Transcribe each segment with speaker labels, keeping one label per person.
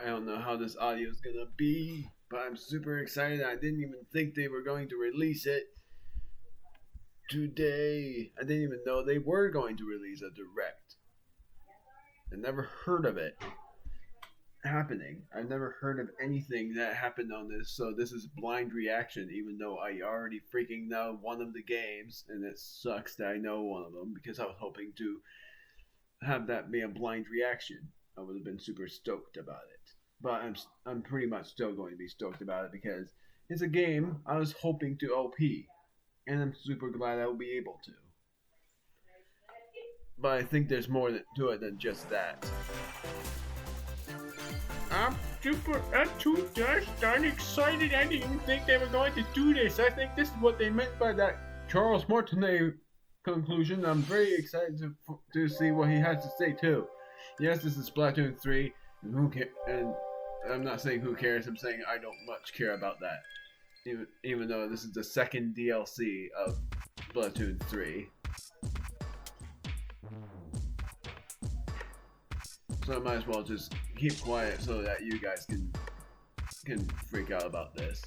Speaker 1: I don't know how this audio is gonna be, but I'm super excited. I didn't even think they were going to release it today. I didn't even know they were going to release a direct. I never heard of it happening. I've never heard of anything that happened on this, so this is blind reaction, even though I already freaking know one of the games, and it sucks that I know one of them because I was hoping to have that be a blind reaction. I would have been super stoked about it. But I'm pretty much still going to be stoked about it because it's a game I was hoping to OP, and I'm super glad I will be able to. But I think there's more to it than just that. I'm too darn excited. I didn't even think they were going to do this. I think this is what they meant by that Charles Martinet conclusion. I'm very excited to see what he has to say too. Yes, this is Splatoon 3, and I'm not saying who cares. I'm saying I don't much care about that. Even though this is the second DLC of Splatoon 3. So I might as well just keep quiet so that you guys can freak out about this.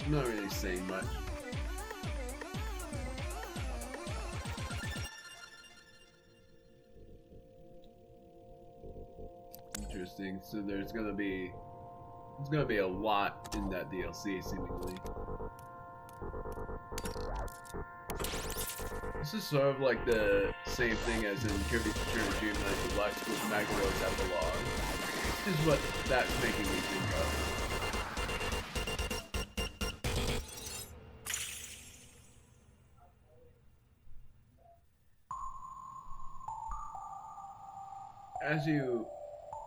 Speaker 1: I'm not really saying much. Interesting. So there's gonna be a lot in that DLC seemingly. This is sort of like the same thing as in Kirby's Return to Dreamland Deluxe with Magalo's Epilogue. This is what that's making me think of.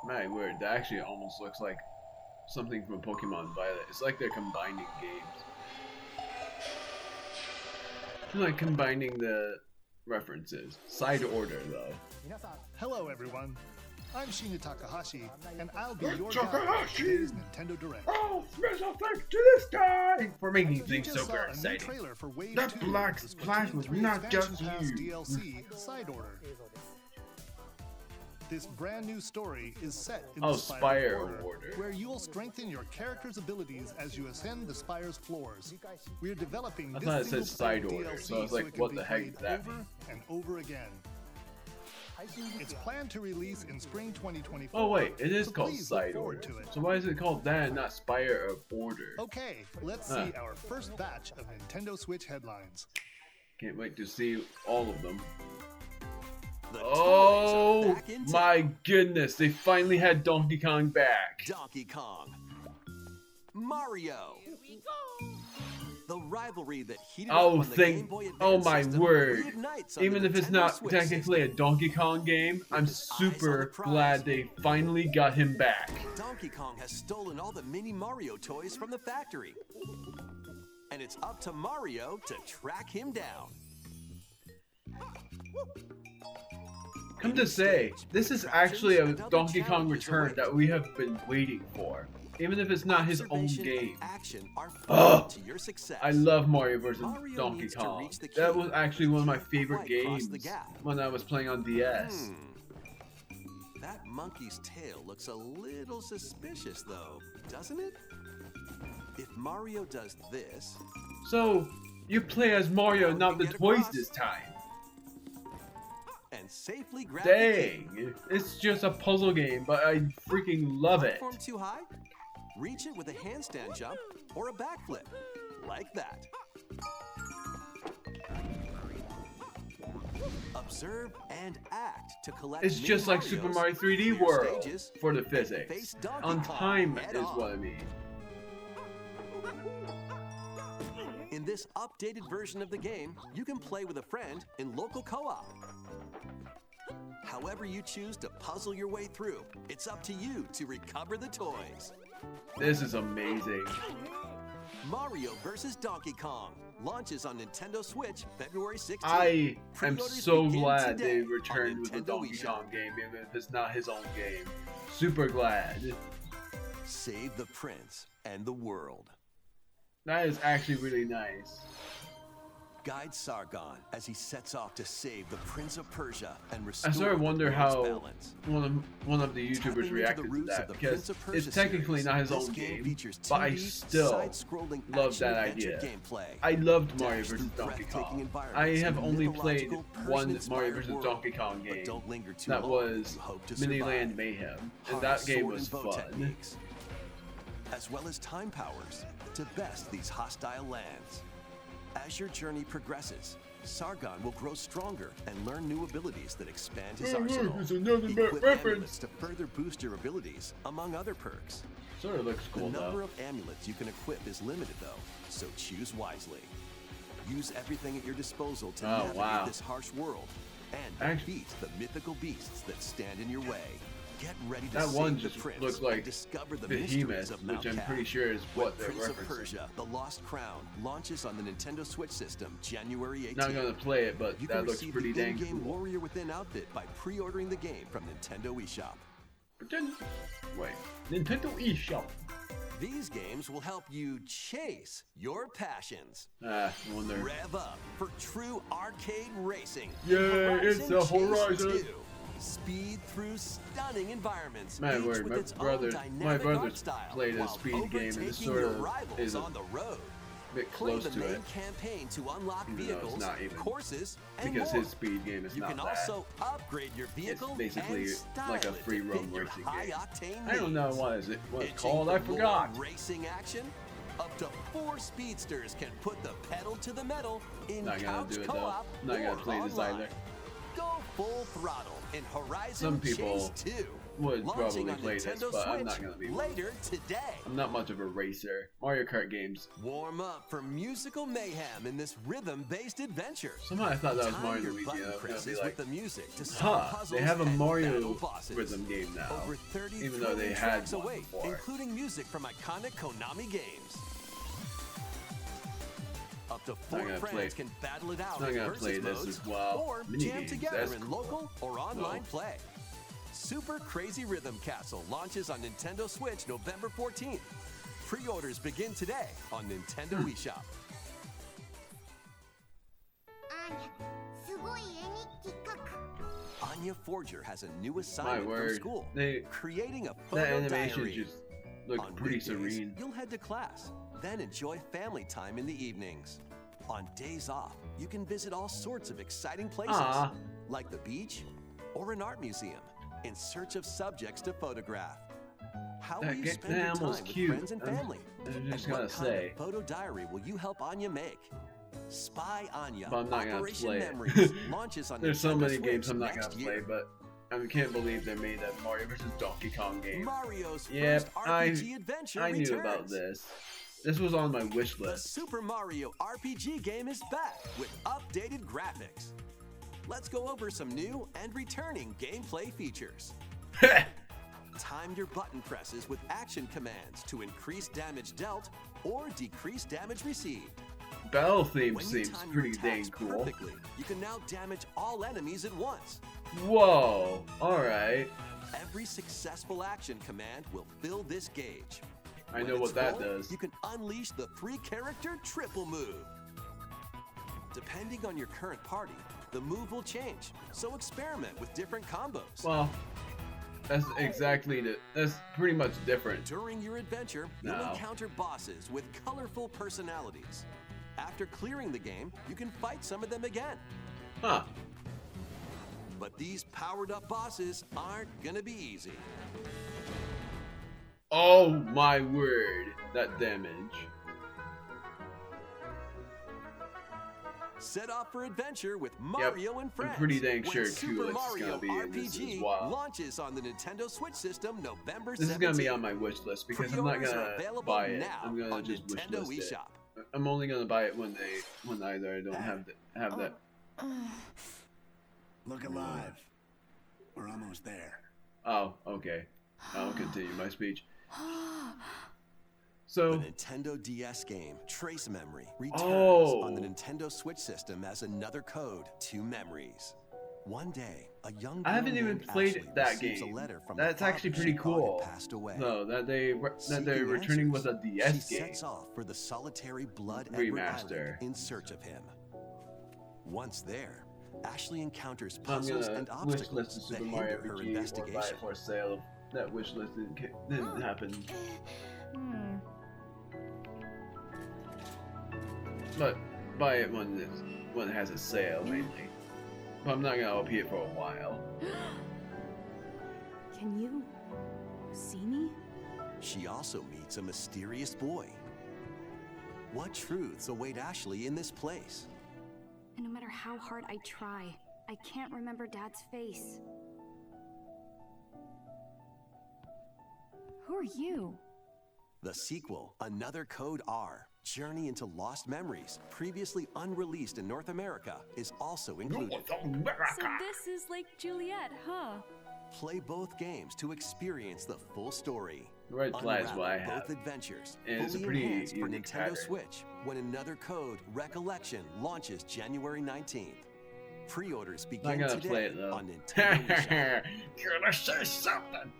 Speaker 1: My word, that actually almost looks like something from Pokemon Violet. It's like they're combining games. It's like combining the references. Side order, though.
Speaker 2: Hello, everyone. I'm Shinya Takahashi, and I'll be your guide for today's Nintendo Direct.
Speaker 1: Oh, special thanks to this guy for making things so very exciting.
Speaker 2: Trailer for Wave
Speaker 1: That
Speaker 2: 2
Speaker 1: black
Speaker 2: of the
Speaker 1: splash was
Speaker 2: Splatoon 3
Speaker 1: not just
Speaker 2: Expansion
Speaker 1: you.
Speaker 2: Pass DLC Side Order. This brand new story is set in the
Speaker 1: Spire
Speaker 2: Order, where you'll strengthen your character's abilities as you ascend the Spire's floors. We're developing
Speaker 1: I
Speaker 2: this
Speaker 1: thought it said
Speaker 2: single-player
Speaker 1: Side Order,
Speaker 2: DLC
Speaker 1: so I was like,
Speaker 2: it can
Speaker 1: what
Speaker 2: be
Speaker 1: the heck
Speaker 2: played
Speaker 1: does that
Speaker 2: over
Speaker 1: mean?
Speaker 2: and over again. It's planned to release in spring 2024.
Speaker 1: Oh wait, it is
Speaker 2: so
Speaker 1: called
Speaker 2: please look
Speaker 1: Side
Speaker 2: forward
Speaker 1: Order.
Speaker 2: to it.
Speaker 1: So why is it called that and not Spire of Order?
Speaker 2: Okay, let's see our first batch of Nintendo Switch headlines.
Speaker 1: Can't wait to see all of them.
Speaker 3: The
Speaker 1: Oh
Speaker 3: toys are back in
Speaker 1: my
Speaker 3: town.
Speaker 1: goodness, they finally had Donkey Kong back.
Speaker 3: Donkey Kong, Mario. The rivalry that heated up
Speaker 1: Oh,
Speaker 3: on the Game Boy Advance
Speaker 1: oh my
Speaker 3: system
Speaker 1: word.
Speaker 3: reignites on the
Speaker 1: Even if it's
Speaker 3: Nintendo
Speaker 1: not
Speaker 3: Switch
Speaker 1: technically a
Speaker 3: system.
Speaker 1: Donkey Kong game, I'm
Speaker 3: With his eyes on
Speaker 1: super
Speaker 3: the prize.
Speaker 1: glad they finally got him back.
Speaker 3: Donkey Kong has stolen all the mini Mario toys from the factory. And it's up to Mario to track him down.
Speaker 1: Come to say, this is actually a Donkey Kong return that we have been waiting for. Even if it's not his own
Speaker 3: Observation and
Speaker 1: game.
Speaker 3: action are
Speaker 1: Ugh.
Speaker 3: vital to your success.
Speaker 1: I love Mario vs.
Speaker 3: Mario
Speaker 1: Donkey
Speaker 3: needs to
Speaker 1: Kong.
Speaker 3: reach the
Speaker 1: That
Speaker 3: key
Speaker 1: was actually one of my
Speaker 3: to
Speaker 1: favorite
Speaker 3: quite cross
Speaker 1: games
Speaker 3: the gap.
Speaker 1: when I was playing on DS.
Speaker 3: That monkey's tail looks a little suspicious, though, doesn't it? If Mario does this,
Speaker 1: So, you play as Mario, not the
Speaker 3: Get
Speaker 1: toys
Speaker 3: across.
Speaker 1: this time.
Speaker 3: and safely grab the key.
Speaker 1: Dang, it's just a puzzle game, but I freaking love it.
Speaker 3: Platform too high? Reach it with a handstand jump or a backflip, like that. Observe and act to collect.
Speaker 1: It's
Speaker 3: mini
Speaker 1: just like
Speaker 3: Marios,
Speaker 1: Super Mario 3D
Speaker 3: clear
Speaker 1: World
Speaker 3: stages,
Speaker 1: for the
Speaker 3: and
Speaker 1: physics.
Speaker 3: face Donkey
Speaker 1: On
Speaker 3: Kong
Speaker 1: time
Speaker 3: head
Speaker 1: is
Speaker 3: on.
Speaker 1: what I mean.
Speaker 3: In this updated version of the game, you can play with a friend in local co-op. However you choose to puzzle your way through, it's up to you to recover the toys.
Speaker 1: This is amazing.
Speaker 3: Mario vs. Donkey Kong launches on Nintendo Switch February 16th.
Speaker 1: I am
Speaker 3: Pre-orders
Speaker 1: so
Speaker 3: begin
Speaker 1: glad
Speaker 3: today
Speaker 1: they returned
Speaker 3: on
Speaker 1: with the
Speaker 3: Nintendo
Speaker 1: Donkey
Speaker 3: eShop.
Speaker 1: Kong game, even if it's not his own game. Super glad.
Speaker 3: Save the prince and the world.
Speaker 1: That is actually really nice.
Speaker 3: Guide Sargon as he sets off to save the Prince of Persia and
Speaker 1: I
Speaker 3: restore
Speaker 1: sort of wonder
Speaker 3: the world's
Speaker 1: how
Speaker 3: balance.
Speaker 1: one of the YouTubers
Speaker 3: Tapping into
Speaker 1: reacted
Speaker 3: the
Speaker 1: to
Speaker 3: roots
Speaker 1: that
Speaker 3: of the
Speaker 1: because
Speaker 3: Prince of Persia
Speaker 1: it's technically
Speaker 3: series,
Speaker 1: not his
Speaker 3: this
Speaker 1: own
Speaker 3: game
Speaker 1: game,
Speaker 3: features
Speaker 1: but I
Speaker 3: 2D
Speaker 1: still
Speaker 3: side-scrolling
Speaker 1: love that
Speaker 3: action-adventure
Speaker 1: idea.
Speaker 3: gameplay.
Speaker 1: I loved Mario
Speaker 3: Dash
Speaker 1: vs.
Speaker 3: through
Speaker 1: Donkey
Speaker 3: breathtaking
Speaker 1: Kong. I
Speaker 3: environments
Speaker 1: have
Speaker 3: in
Speaker 1: only played
Speaker 3: mythological,
Speaker 1: one Mario
Speaker 3: Persian-inspired
Speaker 1: vs.
Speaker 3: world.
Speaker 1: Donkey Kong
Speaker 3: But
Speaker 1: game.
Speaker 3: don't linger too
Speaker 1: That
Speaker 3: long.
Speaker 1: was
Speaker 3: You hope to
Speaker 1: Miniland
Speaker 3: survive.
Speaker 1: Mayhem, and
Speaker 3: Harness
Speaker 1: that game
Speaker 3: sword
Speaker 1: was
Speaker 3: and bow
Speaker 1: fun.
Speaker 3: techniques, as well as time powers to best these hostile lands. As your journey progresses, Sargon will grow stronger and learn new abilities that expand his arsenal.
Speaker 1: It's another
Speaker 3: Equip
Speaker 1: reference.
Speaker 3: amulets to further boost your abilities, among other perks.
Speaker 1: Sort of looks cool
Speaker 3: The number
Speaker 1: though.
Speaker 3: of amulets you can equip is limited though, so choose wisely. Use everything at your disposal to
Speaker 1: Oh,
Speaker 3: navigate
Speaker 1: wow.
Speaker 3: this harsh world and
Speaker 1: Actually-
Speaker 3: defeat the mythical beasts that stand in your way. Get ready to
Speaker 1: That
Speaker 3: save
Speaker 1: one
Speaker 3: the
Speaker 1: just
Speaker 3: prince
Speaker 1: looked like
Speaker 3: and discover the mysteries
Speaker 1: Behemoth,
Speaker 3: of Mount
Speaker 1: which I'm
Speaker 3: Cap.
Speaker 1: pretty sure is
Speaker 3: When
Speaker 1: what they're
Speaker 3: Prince of
Speaker 1: referencing.
Speaker 3: Persia: The Lost Crown launches on the Nintendo Switch system January 18th.
Speaker 1: Not gonna play it, but
Speaker 3: You
Speaker 1: that
Speaker 3: can
Speaker 1: looks
Speaker 3: receive
Speaker 1: pretty
Speaker 3: the
Speaker 1: dang
Speaker 3: in-game
Speaker 1: cool.
Speaker 3: Warrior Within outfit by pre-ordering the game from Nintendo eShop.
Speaker 1: Wait, Nintendo eShop.
Speaker 3: These games will help you chase your passions.
Speaker 1: I wonder.
Speaker 3: Rev up for true arcade racing.
Speaker 1: Yay, it's the
Speaker 3: Chase
Speaker 1: Horizon.
Speaker 3: 2. Speed through stunning environments.
Speaker 1: My
Speaker 3: each
Speaker 1: word,
Speaker 3: with
Speaker 1: my
Speaker 3: its own
Speaker 1: brothers
Speaker 3: dynamic art
Speaker 1: played
Speaker 3: style,
Speaker 1: a
Speaker 3: while
Speaker 1: speed game and it
Speaker 3: overtaking
Speaker 1: sort
Speaker 3: your
Speaker 1: of
Speaker 3: rivals
Speaker 1: is a
Speaker 3: on the road.
Speaker 1: bit
Speaker 3: Play
Speaker 1: close
Speaker 3: the
Speaker 1: to
Speaker 3: main
Speaker 1: it
Speaker 3: campaign to unlock
Speaker 1: Even though it's
Speaker 3: vehicles,
Speaker 1: not even,
Speaker 3: courses, and
Speaker 1: because
Speaker 3: more.
Speaker 1: his speed game is
Speaker 3: You
Speaker 1: not
Speaker 3: can
Speaker 1: that.
Speaker 3: also upgrade your vehicle
Speaker 1: basically
Speaker 3: and style
Speaker 1: like a
Speaker 3: it to
Speaker 1: free roam
Speaker 3: fit your
Speaker 1: racing game.
Speaker 3: high-octane
Speaker 1: I don't know
Speaker 3: needs.
Speaker 1: what is it. What it's
Speaker 3: Itching
Speaker 1: called?
Speaker 3: for
Speaker 1: I forgot.
Speaker 3: more racing action? Up to 4 speedsters can put the pedal to the metal in
Speaker 1: Not gonna
Speaker 3: couch
Speaker 1: do it though.
Speaker 3: co-op
Speaker 1: Not gonna
Speaker 3: or
Speaker 1: play this
Speaker 3: online.
Speaker 1: either.
Speaker 3: Go full throttle in Horizon
Speaker 1: Some people
Speaker 3: Chase 2.
Speaker 1: would
Speaker 3: launching
Speaker 1: probably
Speaker 3: on
Speaker 1: play this,
Speaker 3: Nintendo
Speaker 1: but I'm
Speaker 3: Switch
Speaker 1: not gonna be one.
Speaker 3: later today.
Speaker 1: I'm not much of a racer. Mario Kart games.
Speaker 3: Warm up for musical mayhem in this rhythm-based adventure.
Speaker 1: Somehow I thought that was
Speaker 3: Time
Speaker 1: Mario
Speaker 3: your
Speaker 1: Luigi.
Speaker 3: button
Speaker 1: And I was gonna
Speaker 3: presses
Speaker 1: be like,
Speaker 3: with the music to solve
Speaker 1: huh,
Speaker 3: puzzles
Speaker 1: they have a
Speaker 3: and battle
Speaker 1: Mario
Speaker 3: bosses.
Speaker 1: rhythm game now.
Speaker 3: Over 30
Speaker 1: Even though they
Speaker 3: thrilling
Speaker 1: had
Speaker 3: tracks
Speaker 1: one
Speaker 3: await,
Speaker 1: before.
Speaker 3: including music from iconic Konami games. Up to 4
Speaker 1: gonna
Speaker 3: friends
Speaker 1: play-
Speaker 3: can battle it out
Speaker 1: not
Speaker 3: in
Speaker 1: gonna
Speaker 3: versus
Speaker 1: play this
Speaker 3: modes,
Speaker 1: as well.
Speaker 3: or
Speaker 1: Mini
Speaker 3: jam
Speaker 1: games,
Speaker 3: together
Speaker 1: that's
Speaker 3: in
Speaker 1: cool.
Speaker 3: local or online
Speaker 1: No.
Speaker 3: play. Super Crazy Rhythm Castle launches on Nintendo Switch November 14th. Pre-orders begin today on Nintendo eShop.
Speaker 4: アーニャすごい絵日記書く
Speaker 3: Anya Forger has a new
Speaker 1: My
Speaker 3: assignment from
Speaker 1: word.
Speaker 3: school,
Speaker 1: They,
Speaker 3: creating a
Speaker 1: that
Speaker 3: photo
Speaker 1: animation
Speaker 3: diary.
Speaker 1: just looked
Speaker 3: On
Speaker 1: pretty
Speaker 3: weekdays,
Speaker 1: serene.
Speaker 3: you'll head to class, then enjoy family time in the evenings. On days off, you can visit all sorts of exciting places,
Speaker 1: Aw.
Speaker 3: like the beach or an art museum, in search of subjects to photograph. How will
Speaker 1: That
Speaker 3: you
Speaker 1: ga-
Speaker 3: spend your
Speaker 1: that
Speaker 3: time
Speaker 1: animal's
Speaker 3: with
Speaker 1: cute.
Speaker 3: friends and
Speaker 1: I'm-
Speaker 3: family?
Speaker 1: I'm
Speaker 3: And
Speaker 1: just
Speaker 3: what
Speaker 1: gonna
Speaker 3: kind
Speaker 1: say.
Speaker 3: of photo diary will you help Anya make? Spy Anya
Speaker 1: But I'm not gonna
Speaker 3: Operation
Speaker 1: play it.
Speaker 3: Memories launches on
Speaker 1: There's so
Speaker 3: Nintendo
Speaker 1: many
Speaker 3: Switch
Speaker 1: games I'm not
Speaker 3: next
Speaker 1: gonna
Speaker 3: year.
Speaker 1: play, but I can't believe they made a Mario vs. Donkey Kong game.
Speaker 3: Mario's
Speaker 1: Yep,
Speaker 3: first RPG adventure
Speaker 1: I
Speaker 3: returns.
Speaker 1: knew about this. This was on my wish
Speaker 3: The
Speaker 1: list.
Speaker 3: Super Mario RPG game is back with updated graphics. Let's go over some new and returning gameplay features. Time your button presses with action commands to increase damage dealt or decrease damage received.
Speaker 1: Battle theme
Speaker 3: When you
Speaker 1: seems
Speaker 3: time your
Speaker 1: pretty dang
Speaker 3: attacks
Speaker 1: cool.
Speaker 3: perfectly, you can now damage all enemies at once.
Speaker 1: Whoa, alright.
Speaker 3: Every successful action command will fill this gauge.
Speaker 1: I
Speaker 3: When
Speaker 1: know what
Speaker 3: it's
Speaker 1: that
Speaker 3: full,
Speaker 1: does.
Speaker 3: You can unleash the 3-character triple move. Depending on your current party, the move will change, so experiment with different combos.
Speaker 1: Well, that's pretty much different.
Speaker 3: During your adventure, you'll
Speaker 1: No.
Speaker 3: encounter bosses with colorful personalities. After clearing the game, you can fight some of them again.
Speaker 1: Huh.
Speaker 3: But these powered-up bosses aren't gonna be easy.
Speaker 1: Oh my word, that damage.
Speaker 3: Set off for adventure with Mario and
Speaker 1: I'm
Speaker 3: Friends.
Speaker 1: pretty dang
Speaker 3: when
Speaker 1: sure
Speaker 3: Super
Speaker 1: Kulik's
Speaker 3: Mario
Speaker 1: gonna be in this
Speaker 3: RPG
Speaker 1: as well.
Speaker 3: launches on the Nintendo Switch system November 17th.
Speaker 1: This is gonna be on my wish list because I'm not
Speaker 3: Pre-orders are
Speaker 1: gonna
Speaker 3: available
Speaker 1: buy it.
Speaker 3: now
Speaker 1: I'm gonna
Speaker 3: on
Speaker 1: just wish
Speaker 3: Nintendo
Speaker 1: list it.
Speaker 3: eShop.
Speaker 1: I'm only gonna buy it when either I don't have that.
Speaker 5: Look alive. We're almost there.
Speaker 1: Oh, okay. I'll continue my speech.
Speaker 3: The
Speaker 1: So,
Speaker 3: Nintendo DS game Trace Memory returns
Speaker 1: Oh.
Speaker 3: on the Nintendo Switch system as another code to memories. One day, a young girl
Speaker 1: I haven't even
Speaker 3: named
Speaker 1: played
Speaker 3: Ashley
Speaker 1: that
Speaker 3: receives
Speaker 1: game.
Speaker 3: a letter from
Speaker 1: That's
Speaker 3: her
Speaker 1: actually
Speaker 3: father
Speaker 1: pretty
Speaker 3: she thought had
Speaker 1: cool.
Speaker 3: passed away.
Speaker 1: No, that they're
Speaker 3: Seeking
Speaker 1: returning with a
Speaker 3: answers,
Speaker 1: DS
Speaker 3: she
Speaker 1: game.
Speaker 3: sets off for the solitary Blood Edward
Speaker 1: Remaster.
Speaker 3: Island in search of him. Once there, Ashley encounters
Speaker 1: I'm
Speaker 3: puzzles
Speaker 1: gonna
Speaker 3: and
Speaker 1: wish list
Speaker 3: obstacles
Speaker 1: the
Speaker 3: that
Speaker 1: Super
Speaker 3: hinder
Speaker 1: Mario
Speaker 3: her
Speaker 1: RPG or buy
Speaker 3: investigation.
Speaker 1: it for sale. That wish list didn't happen. But buy it when it has a sale mainly. But I'm not gonna OP it for a while.
Speaker 6: Can you see me?
Speaker 3: She also meets a mysterious boy. What truths await Ashley in this place?
Speaker 6: And no matter how hard I try, I can't remember Dad's face. Who are you?
Speaker 3: The sequel, Another Code R, Journey into Lost Memories, previously unreleased in North America, is also included.
Speaker 6: So this is Lake Juliet, huh?
Speaker 3: Play both games to experience the full story.
Speaker 1: The red flag is what I
Speaker 3: Unravel
Speaker 1: have.
Speaker 3: both adventures,
Speaker 1: And it's a
Speaker 3: fully
Speaker 1: pretty
Speaker 3: enhanced for
Speaker 1: unique
Speaker 3: Nintendo
Speaker 1: pattern.
Speaker 3: Switch when Another Code Recollection launches January 19th. Pre-orders
Speaker 1: Not
Speaker 3: begin
Speaker 1: gonna
Speaker 3: today
Speaker 1: play it though.
Speaker 3: on Nintendo eShop.
Speaker 1: Gonna say something.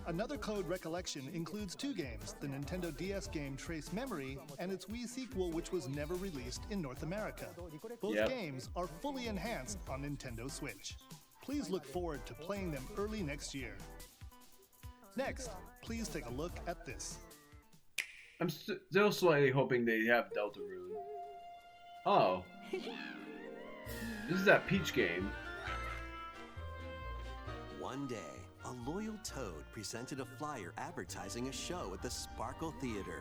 Speaker 2: Another Code Recollection includes two games, the Nintendo DS game Trace Memory and its Wii sequel which was never released in North America. Both
Speaker 1: Yep.
Speaker 2: games are fully enhanced on Nintendo Switch. Please look forward to playing them early next year. Next, please take a look at this.
Speaker 1: I'm still slightly hoping they have Deltarune. Oh. This is that Peach game.
Speaker 3: One day, a loyal Toad presented a flyer advertising a show at the Sparkle Theater.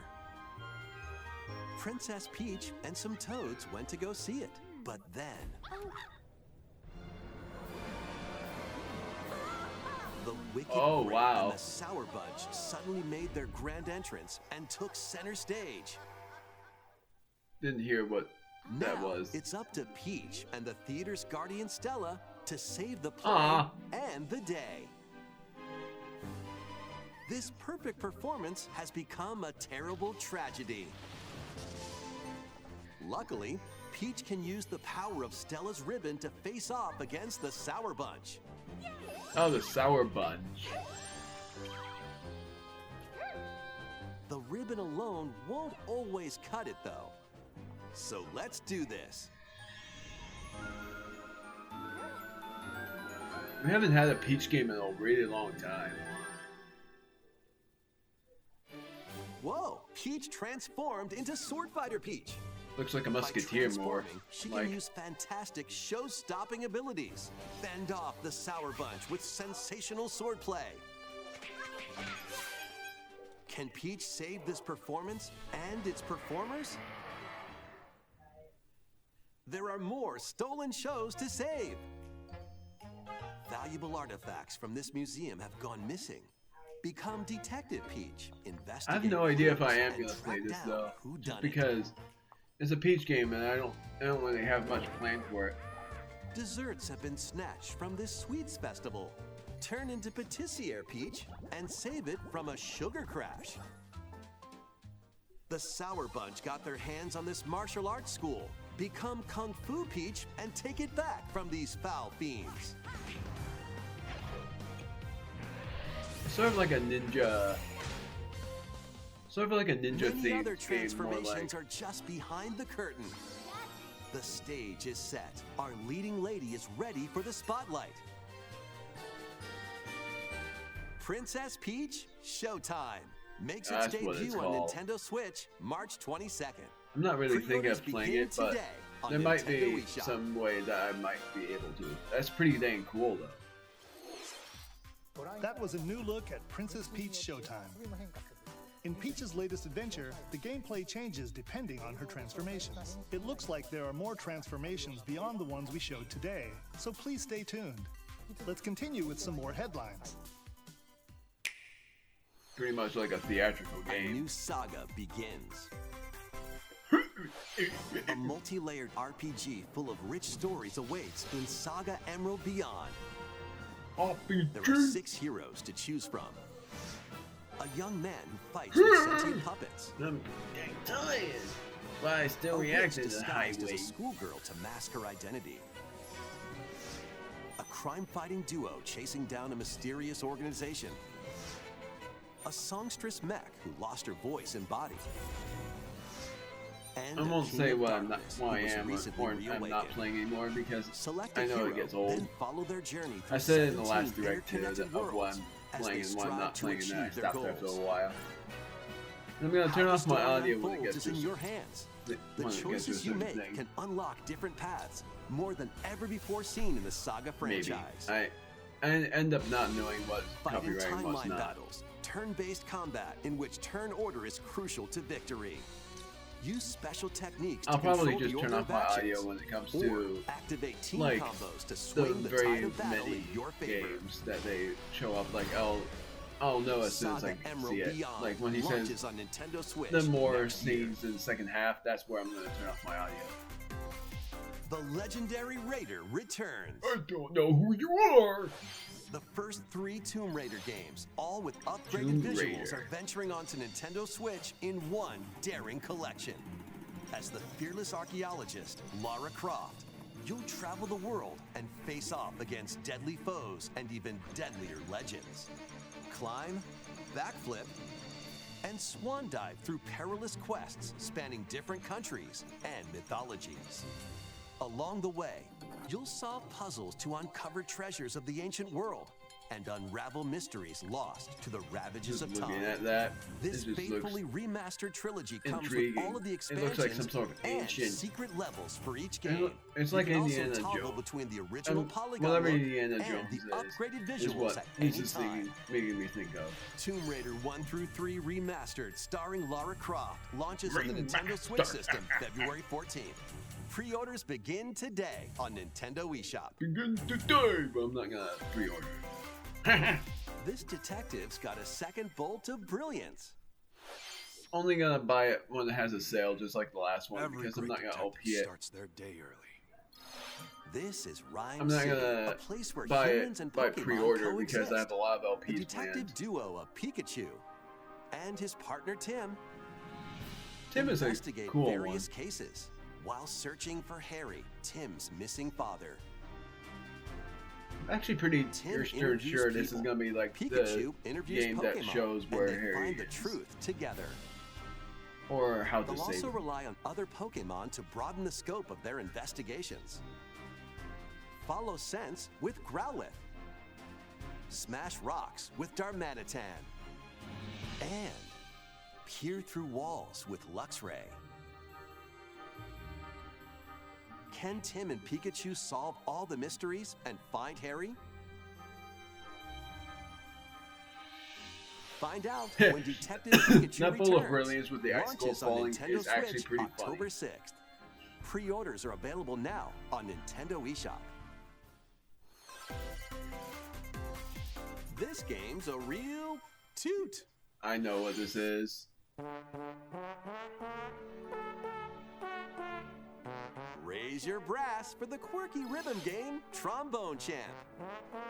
Speaker 3: Princess Peach and some Toads went to go see it, but then the Wicked
Speaker 1: Oh,
Speaker 3: Grape
Speaker 1: wow.
Speaker 3: and the Sour Bunch suddenly made their grand entrance and took center stage.
Speaker 1: Didn't hear what that
Speaker 3: Now,
Speaker 1: was.
Speaker 3: it's up to Peach and the theater's guardian Stella to save the play
Speaker 1: Aw.
Speaker 3: and the day. This perfect performance has become a terrible tragedy. Luckily, Peach can use the power of Stella's ribbon to face off against the Sour Bunch.
Speaker 1: Oh, the Sour Bunch.
Speaker 3: The ribbon alone won't always cut it, though. So let's do this.
Speaker 1: We haven't had a Peach game in a really long time.
Speaker 3: Whoa! Peach transformed into Sword Fighter Peach.
Speaker 1: Looks like a
Speaker 3: By
Speaker 1: musketeer more.
Speaker 3: transforming, she
Speaker 1: Like,
Speaker 3: can use fantastic show-stopping abilities. Fend off the Sour Bunch with sensational swordplay. Can Peach save this performance and its performers? There are more stolen shows to save. Valuable artifacts from this museum have gone missing. Become Detective Peach.
Speaker 1: I have
Speaker 3: Investigate
Speaker 1: no idea if I
Speaker 3: clues
Speaker 1: am
Speaker 3: and
Speaker 1: gonna play
Speaker 3: track
Speaker 1: this
Speaker 3: down
Speaker 1: though,
Speaker 3: who
Speaker 1: just
Speaker 3: done it.
Speaker 1: because it's a Peach game and I don't really have much planned for it.
Speaker 3: Desserts have been snatched from this sweets festival. Turn into patissiere Peach and save it from a sugar crash. The Sour Bunch got their hands on this martial arts school. Become Kung Fu Peach and take it back from these foul fiends.
Speaker 1: Sort of like a ninja. Sort of like a ninja
Speaker 3: Many other
Speaker 1: themed game, more
Speaker 3: transformations
Speaker 1: like.
Speaker 3: are just behind the curtain. The stage is set. Our leading lady is ready for the spotlight. Princess Peach Showtime makes its
Speaker 1: That's what it's
Speaker 3: debut on
Speaker 1: called.
Speaker 3: Nintendo Switch March 22nd.
Speaker 1: I'm not really thinking
Speaker 3: Pre-orders
Speaker 1: of playing
Speaker 3: begin
Speaker 1: it, but
Speaker 3: today on
Speaker 1: there might
Speaker 3: Nintendo
Speaker 1: be
Speaker 3: eShop.
Speaker 1: some way that I might be able to. That's pretty dang cool though.
Speaker 2: That was a new look at Princess Peach Showtime. In Peach's latest adventure, the gameplay changes depending on her transformations. It looks like there are more transformations beyond the ones we showed today, so please stay tuned. Let's continue with some more headlines.
Speaker 1: Pretty much like a theatrical
Speaker 3: A
Speaker 1: game.
Speaker 3: new saga begins. A multi-layered RPG full of rich stories awaits in Saga Emerald Beyond. There are 6 heroes to choose from. A young man who fights with sentient puppets.
Speaker 1: I'm getting tired. But I still
Speaker 3: A witch
Speaker 1: react to the
Speaker 3: disguised as
Speaker 1: highway.
Speaker 3: a schoolgirl to mask her identity. A crime-fighting duo chasing down a mysterious organization. A songstress mech who lost her voice and body. And
Speaker 1: I
Speaker 3: a
Speaker 1: won't
Speaker 3: king
Speaker 1: say
Speaker 3: of
Speaker 1: what I'm not,
Speaker 3: darkness
Speaker 1: why I
Speaker 3: who was
Speaker 1: am
Speaker 3: recently
Speaker 1: or I'm not
Speaker 3: reawakened.
Speaker 1: playing anymore because
Speaker 3: Select
Speaker 1: I
Speaker 3: a
Speaker 1: know
Speaker 3: hero,
Speaker 1: it gets old.
Speaker 3: then follow their journey through
Speaker 1: I said it in the
Speaker 3: 17
Speaker 1: last direct too
Speaker 3: interconnected
Speaker 1: of what
Speaker 3: worlds
Speaker 1: I'm
Speaker 3: as
Speaker 1: playing
Speaker 3: they
Speaker 1: and what I'm not
Speaker 3: strive
Speaker 1: playing,
Speaker 3: to
Speaker 1: and I
Speaker 3: achieve their
Speaker 1: stopped after a
Speaker 3: goals.
Speaker 1: while. And I'm gonna turn
Speaker 3: How
Speaker 1: off
Speaker 3: the
Speaker 1: my
Speaker 3: story
Speaker 1: audio when it
Speaker 3: unfolds
Speaker 1: gets
Speaker 3: is
Speaker 1: to
Speaker 3: in your hands. The
Speaker 1: when it gets to a
Speaker 3: choices you
Speaker 1: certain
Speaker 3: make
Speaker 1: thing.
Speaker 3: can unlock different paths, more than ever before seen in the Saga
Speaker 1: Maybe
Speaker 3: franchise.
Speaker 1: I end up not knowing what
Speaker 3: Fight in
Speaker 1: copyright was
Speaker 3: timeline
Speaker 1: not.
Speaker 3: battles, turn-based combat in which turn order is crucial to victory. Use special techniques to
Speaker 1: I'll probably
Speaker 3: control
Speaker 1: just
Speaker 3: the
Speaker 1: turn
Speaker 3: order
Speaker 1: off
Speaker 3: of
Speaker 1: my
Speaker 3: actions,
Speaker 1: audio when it comes
Speaker 3: or
Speaker 1: to
Speaker 3: activate team
Speaker 1: like
Speaker 3: combos to
Speaker 1: the
Speaker 3: swing the tide
Speaker 1: very
Speaker 3: of battle
Speaker 1: many
Speaker 3: in your favor.
Speaker 1: games that they show up. Like I'll know as soon as I
Speaker 3: Saga Emerald
Speaker 1: see it.
Speaker 3: Beyond
Speaker 1: Like when he
Speaker 3: launches
Speaker 1: says
Speaker 3: on Nintendo Switch
Speaker 1: the more
Speaker 3: next year.
Speaker 1: scenes in the second half, that's where I'm gonna turn off my audio.
Speaker 3: The legendary Raider returns.
Speaker 1: I don't know who you are.
Speaker 3: The first 3 Tomb Raider games, all with upgraded
Speaker 1: Tomb
Speaker 3: visuals,
Speaker 1: Raider.
Speaker 3: are venturing onto Nintendo Switch in one daring collection. As the fearless archaeologist, Lara Croft, you'll travel the world and face off against deadly foes and even deadlier legends. Climb, backflip, and swan dive through perilous quests spanning different countries and mythologies. Along the way, you'll solve puzzles to uncover treasures of the ancient world and unravel mysteries lost to the ravages
Speaker 1: Just
Speaker 3: of
Speaker 1: looking
Speaker 3: time.
Speaker 1: at that,
Speaker 3: This
Speaker 1: it just
Speaker 3: faithfully
Speaker 1: looks
Speaker 3: remastered trilogy comes
Speaker 1: intriguing.
Speaker 3: with all of the
Speaker 1: It
Speaker 3: expansions
Speaker 1: looks like some sort of
Speaker 3: and
Speaker 1: ancient.
Speaker 3: secret levels for each
Speaker 1: It
Speaker 3: game.
Speaker 1: look- It's
Speaker 3: You
Speaker 1: like
Speaker 3: can also
Speaker 1: Indiana
Speaker 3: toggle
Speaker 1: Jones.
Speaker 3: between the original polygon
Speaker 1: Whatever
Speaker 3: look
Speaker 1: Indiana
Speaker 3: and
Speaker 1: Jones
Speaker 3: the upgraded
Speaker 1: is
Speaker 3: visuals
Speaker 1: what
Speaker 3: at
Speaker 1: this
Speaker 3: any
Speaker 1: is
Speaker 3: time.
Speaker 1: making me think of.
Speaker 3: Tomb Raider 1 through 3 Remastered, starring Lara Croft, launches on the Nintendo Switch system February 14th. Pre-orders begin today on Nintendo eShop.
Speaker 1: Begin today, but I'm not gonna pre-order.
Speaker 3: This detective's got a second bolt of brilliance.
Speaker 1: Only gonna buy it when it has a sale, just like the last one,
Speaker 5: Every
Speaker 1: because I'm
Speaker 5: great
Speaker 1: not gonna OP
Speaker 5: detective
Speaker 1: it.
Speaker 5: starts their day early.
Speaker 3: This is Rhyme
Speaker 1: I'm not
Speaker 3: City,
Speaker 1: gonna
Speaker 3: a place where
Speaker 1: buy
Speaker 3: humans
Speaker 1: it
Speaker 3: and
Speaker 1: by
Speaker 3: Pokemon
Speaker 1: pre-order because
Speaker 3: coexist.
Speaker 1: I have a lot of
Speaker 3: The
Speaker 1: LPs
Speaker 3: detective
Speaker 1: planned.
Speaker 3: duo of Pikachu and his partner Tim
Speaker 1: Tim is a
Speaker 3: investigate
Speaker 1: cool one.
Speaker 3: various cases while searching for Harry, Tim's missing father.
Speaker 1: I'm actually pretty
Speaker 3: Tim
Speaker 1: sure
Speaker 3: interviews
Speaker 1: this is
Speaker 3: people.
Speaker 1: gonna be like
Speaker 3: Pikachu
Speaker 1: the
Speaker 3: interviews
Speaker 1: game
Speaker 3: Pokemon,
Speaker 1: that shows
Speaker 3: and
Speaker 1: where
Speaker 3: they
Speaker 1: Harry
Speaker 3: find the
Speaker 1: is,
Speaker 3: truth together.
Speaker 1: or how to
Speaker 3: They'll
Speaker 1: save
Speaker 3: also
Speaker 1: him.
Speaker 3: rely on other Pokemon to broaden the scope of their investigations. Follow Sense with Growlithe. Smash Rocks with Darmanitan. And peer through walls with Luxray. Can Tim and Pikachu solve all the mysteries and find Harry? Find out when Detective Pikachu
Speaker 1: Not full of
Speaker 3: returns.
Speaker 1: brilliance with the icicle
Speaker 3: Launches on
Speaker 1: falling
Speaker 3: Nintendo
Speaker 1: is actually
Speaker 3: Switch
Speaker 1: pretty
Speaker 3: October
Speaker 1: funny.
Speaker 3: 6th. Pre-orders are available now on Nintendo eShop. This game's a real toot.
Speaker 1: I know what this is.
Speaker 3: Raise your brass for the quirky rhythm game Trombone Champ.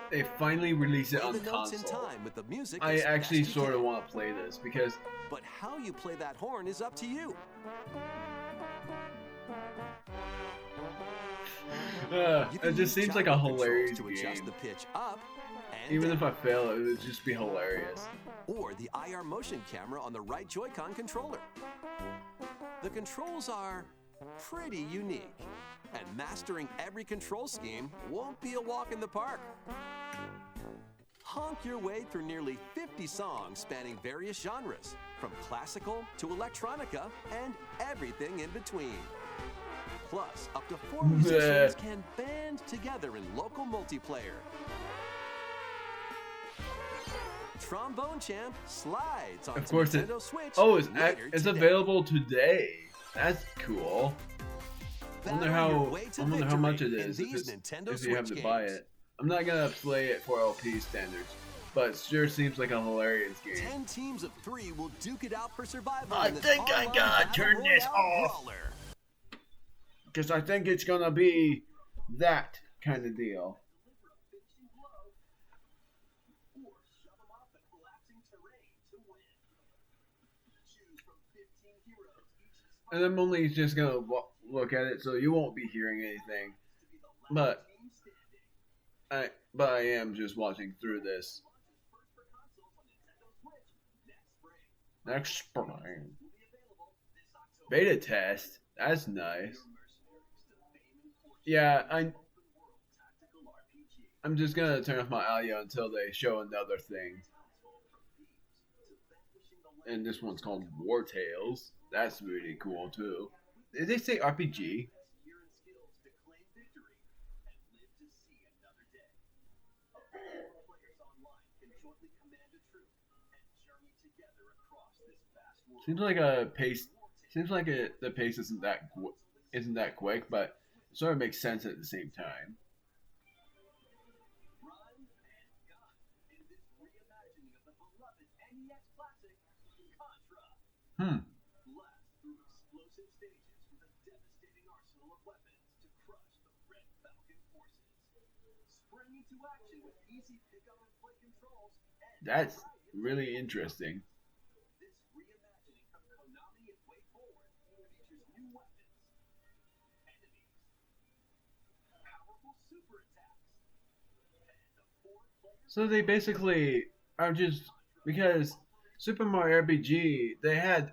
Speaker 1: They finally released it
Speaker 3: Play
Speaker 1: on
Speaker 3: the notes in
Speaker 1: console.
Speaker 3: time with the music
Speaker 1: I
Speaker 3: as
Speaker 1: actually
Speaker 3: best you
Speaker 1: sort of
Speaker 3: can.
Speaker 1: want to play this because
Speaker 3: But how you play that horn is up to you. You
Speaker 1: it
Speaker 3: can
Speaker 1: just
Speaker 3: use
Speaker 1: seems like a
Speaker 3: gyro controls
Speaker 1: hilarious
Speaker 3: to adjust
Speaker 1: game.
Speaker 3: the pitch up and
Speaker 1: Even
Speaker 3: down.
Speaker 1: if I fail, it would just be hilarious.
Speaker 3: Or the IR motion camera on the right Joy-Con controller. The controls are pretty unique, and mastering every control scheme won't be a walk in the park. Honk your way through nearly 50 songs spanning various genres, from classical to electronica and everything in between. Plus, up to 4 musicians can band together in local multiplayer. Trombone Champ slides on
Speaker 1: Of course it.
Speaker 3: Nintendo Switch.
Speaker 1: Oh, it's
Speaker 3: later
Speaker 1: it's
Speaker 3: today.
Speaker 1: available today. That's cool. I wonder
Speaker 3: Battle your
Speaker 1: how
Speaker 3: way to
Speaker 1: much it
Speaker 3: victory in
Speaker 1: is if,
Speaker 3: these
Speaker 1: it's,
Speaker 3: Nintendo
Speaker 1: if you have to
Speaker 3: Switch
Speaker 1: buy
Speaker 3: games.
Speaker 1: it. I'm not gonna play it for LP standards, but it sure seems like a hilarious game.
Speaker 3: 10 teams of 3 will duke it out for survival.
Speaker 1: I
Speaker 3: in this
Speaker 1: think I
Speaker 3: online
Speaker 1: gotta
Speaker 3: battle
Speaker 1: turn this
Speaker 3: royale
Speaker 1: off.
Speaker 3: brawler.
Speaker 1: Because I think it's gonna be that kind of deal. and I'm only just gonna look at it, so you won't be hearing anything. But I am just watching through this. Next spring. Beta test. That's nice. Yeah, I'm just gonna turn off my audio until they show another thing. And this one's called War Tales. That's really cool too. Did they say RPG? Seems like the pace isn't that quick, but it sort of makes sense at the same time. That's really interesting. So they basically are just, because Super Mario RPG, they had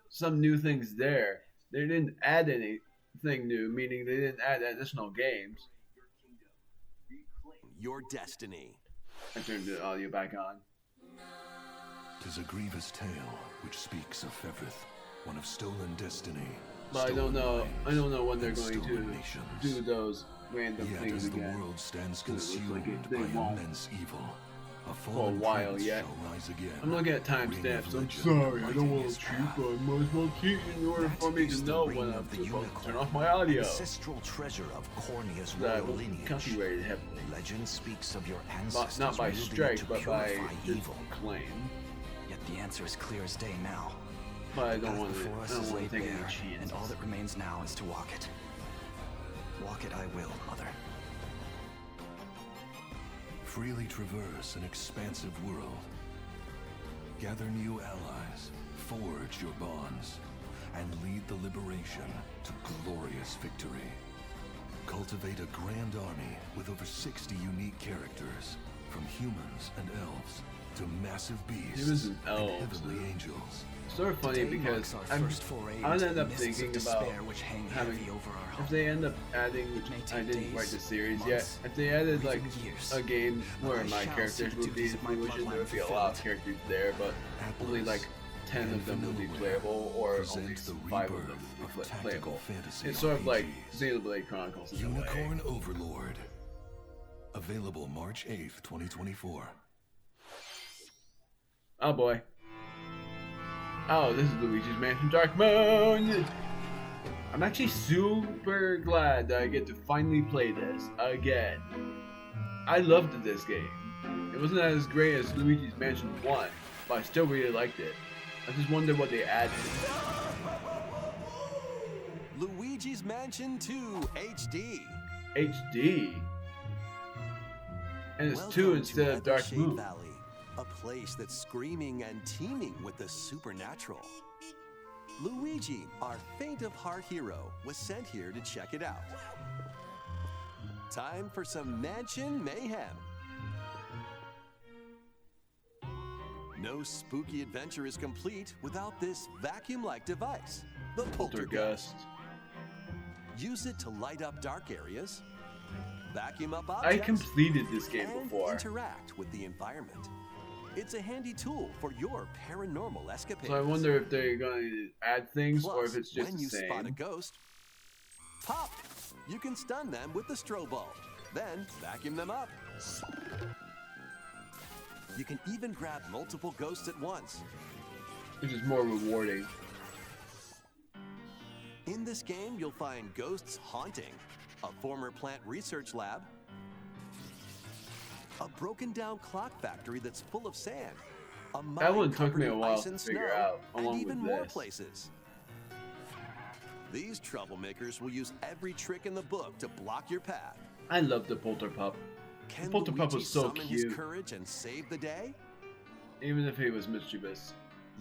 Speaker 1: some new things there. They didn't add anything new, meaning they didn't add additional games.
Speaker 3: Your destiny.
Speaker 1: I turned the audio back on.
Speaker 5: 'Tis a grievous tale which speaks of Fevrith, one of stolen destiny.
Speaker 1: But I don't know when they're
Speaker 5: and
Speaker 1: going to
Speaker 5: stolen nations.
Speaker 1: do those random
Speaker 5: Yet
Speaker 1: things
Speaker 5: as the
Speaker 1: again.
Speaker 5: world stands
Speaker 1: It looks
Speaker 5: consumed
Speaker 1: like they
Speaker 5: by
Speaker 1: won't
Speaker 5: immense evil, a
Speaker 1: for a
Speaker 5: fallen
Speaker 1: while
Speaker 5: prince
Speaker 1: yet.
Speaker 5: shall rise again.
Speaker 1: I'm looking at
Speaker 5: Ring of
Speaker 1: timestamps. I'm
Speaker 5: legend,
Speaker 1: sorry, I don't
Speaker 5: lighting
Speaker 1: want
Speaker 5: his
Speaker 1: to cheat,
Speaker 5: path.
Speaker 1: but I might as well cheat in order
Speaker 7: That
Speaker 1: for me
Speaker 7: is
Speaker 1: to
Speaker 7: the
Speaker 1: know
Speaker 7: ring
Speaker 1: when
Speaker 7: of
Speaker 1: I'm
Speaker 7: the
Speaker 1: supposed to
Speaker 7: unicorn,
Speaker 1: turn off my audio.
Speaker 7: ancestral treasure of Cornea's
Speaker 1: That
Speaker 7: royal
Speaker 1: will
Speaker 7: lineage.
Speaker 1: copyrighted heavily.
Speaker 7: Legend speaks of your
Speaker 1: Not,
Speaker 7: ancestors
Speaker 1: not by
Speaker 7: wielding it
Speaker 1: strike,
Speaker 7: to
Speaker 1: but by
Speaker 7: purify
Speaker 1: just
Speaker 7: evil.
Speaker 1: claim.
Speaker 7: Yet the answer is clear as day now.
Speaker 1: But I
Speaker 7: The
Speaker 1: don't
Speaker 7: path
Speaker 1: want to.
Speaker 7: before us
Speaker 1: I don't
Speaker 7: is
Speaker 1: want
Speaker 7: laid
Speaker 1: to take any
Speaker 7: bare,
Speaker 1: chances.
Speaker 7: and all that remains now is to walk it. Walk it I will, Mother.
Speaker 5: Freely traverse an expansive world. Gather new allies, forge your bonds, and lead the liberation to glorious victory. Cultivate a grand army with over 60 unique characters, from humans and elves to massive beasts
Speaker 1: Humans and elves.
Speaker 5: heavenly angels.
Speaker 1: It's sort of funny
Speaker 7: Today
Speaker 1: because
Speaker 7: marks our
Speaker 1: I'm,
Speaker 7: first foray
Speaker 1: I would
Speaker 7: into
Speaker 1: end
Speaker 7: the
Speaker 1: up
Speaker 7: mists of
Speaker 1: thinking
Speaker 7: despair
Speaker 1: about
Speaker 7: which hang
Speaker 1: having,
Speaker 7: heavy over our
Speaker 1: if
Speaker 7: home.
Speaker 1: they end up adding, which
Speaker 7: may
Speaker 1: I
Speaker 7: take
Speaker 1: didn't
Speaker 7: days,
Speaker 1: write the series
Speaker 7: months,
Speaker 1: yet, if they added
Speaker 7: or
Speaker 1: like
Speaker 7: even years.
Speaker 1: a game where
Speaker 7: But I
Speaker 1: my
Speaker 7: shall
Speaker 1: characters
Speaker 7: see the
Speaker 1: would be in
Speaker 7: duties of my
Speaker 1: fruition, there
Speaker 7: bloodline
Speaker 1: would be a lot of
Speaker 7: fulfilled.
Speaker 1: characters there, but only like 10 of them would be playable, or only
Speaker 5: Present the
Speaker 1: 5 of them
Speaker 5: rebirth
Speaker 1: would be
Speaker 5: of tactical
Speaker 1: playable.
Speaker 5: fantasy
Speaker 1: It's sort of like
Speaker 5: RPGs.
Speaker 1: Xenoblade Chronicles in a way.
Speaker 5: Unicorn Overlord. Available March 8th, 2024.
Speaker 1: Oh boy. Oh, this is Luigi's Mansion Dark Moon! I'm actually super glad that I get to finally play this again. I loved this game. It wasn't as great as Luigi's Mansion 1, but I still really liked it. I just wonder what they added.
Speaker 3: Luigi's Mansion 2 HD.
Speaker 1: HD? And it's
Speaker 3: Welcome
Speaker 1: 2 instead
Speaker 3: to
Speaker 1: of Dark
Speaker 3: Evershade
Speaker 1: Moon.
Speaker 3: Valley, a place that's screaming and teeming with the supernatural. Luigi, our faint of heart hero, was sent here to check it out. Time for some mansion mayhem. No spooky adventure is complete without this vacuum-like device, the Poltergust.
Speaker 1: Poltergust.
Speaker 3: Use it to light up dark areas, vacuum up
Speaker 1: I
Speaker 3: objects,
Speaker 1: completed this game
Speaker 3: and
Speaker 1: before.
Speaker 3: interact with the environment. It's a handy tool for your paranormal escapades.
Speaker 1: So I wonder if they're going to add things or if
Speaker 3: Plus,
Speaker 1: it's just
Speaker 3: when
Speaker 1: the
Speaker 3: you spot a
Speaker 1: same.
Speaker 3: ghost, pop! You can stun them with the strobe bulb, then vacuum them up. You can even grab multiple ghosts at once.
Speaker 1: Which is more rewarding.
Speaker 3: In this game, you'll find ghosts haunting, a former plant research lab, a broken down clock factory that's full of sand, a mine
Speaker 1: one took
Speaker 3: covered
Speaker 1: me a
Speaker 3: in
Speaker 1: while
Speaker 3: ice
Speaker 1: to
Speaker 3: and
Speaker 1: figure
Speaker 3: snow,
Speaker 1: out,
Speaker 3: and
Speaker 1: along
Speaker 3: even
Speaker 1: with
Speaker 3: more
Speaker 1: this.
Speaker 3: places. These troublemakers will use every trick in the book to block your path.
Speaker 1: I love the Polterpup.
Speaker 3: Can
Speaker 1: Polterpup
Speaker 3: Luigi
Speaker 1: was so
Speaker 3: summon his
Speaker 1: cute.
Speaker 3: courage and save the day?
Speaker 1: Even if he was mischievous.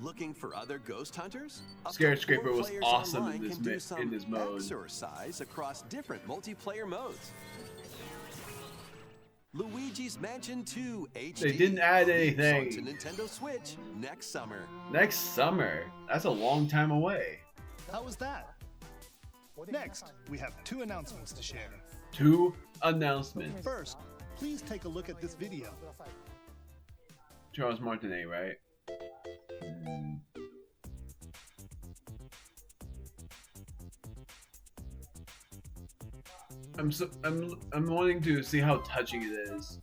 Speaker 3: Looking for other ghost hunters? Up
Speaker 1: Scare
Speaker 3: to
Speaker 1: Scraper
Speaker 3: 4
Speaker 1: was
Speaker 3: players
Speaker 1: awesome
Speaker 3: online
Speaker 1: in this
Speaker 3: can do
Speaker 1: in
Speaker 3: some
Speaker 1: this mode.
Speaker 3: exercise across different multiplayer modes. Luigi's Mansion 2 HD.
Speaker 1: They didn't add
Speaker 3: release
Speaker 1: anything.
Speaker 3: onto Nintendo Switch next summer.
Speaker 1: Next summer. That's a long time away.
Speaker 2: How was that? Next, we have 2 announcements to share.
Speaker 1: 2 announcements.
Speaker 2: First, please take a look at this video.
Speaker 1: Charles Martinet, right? I'm wanting to see how touching it is.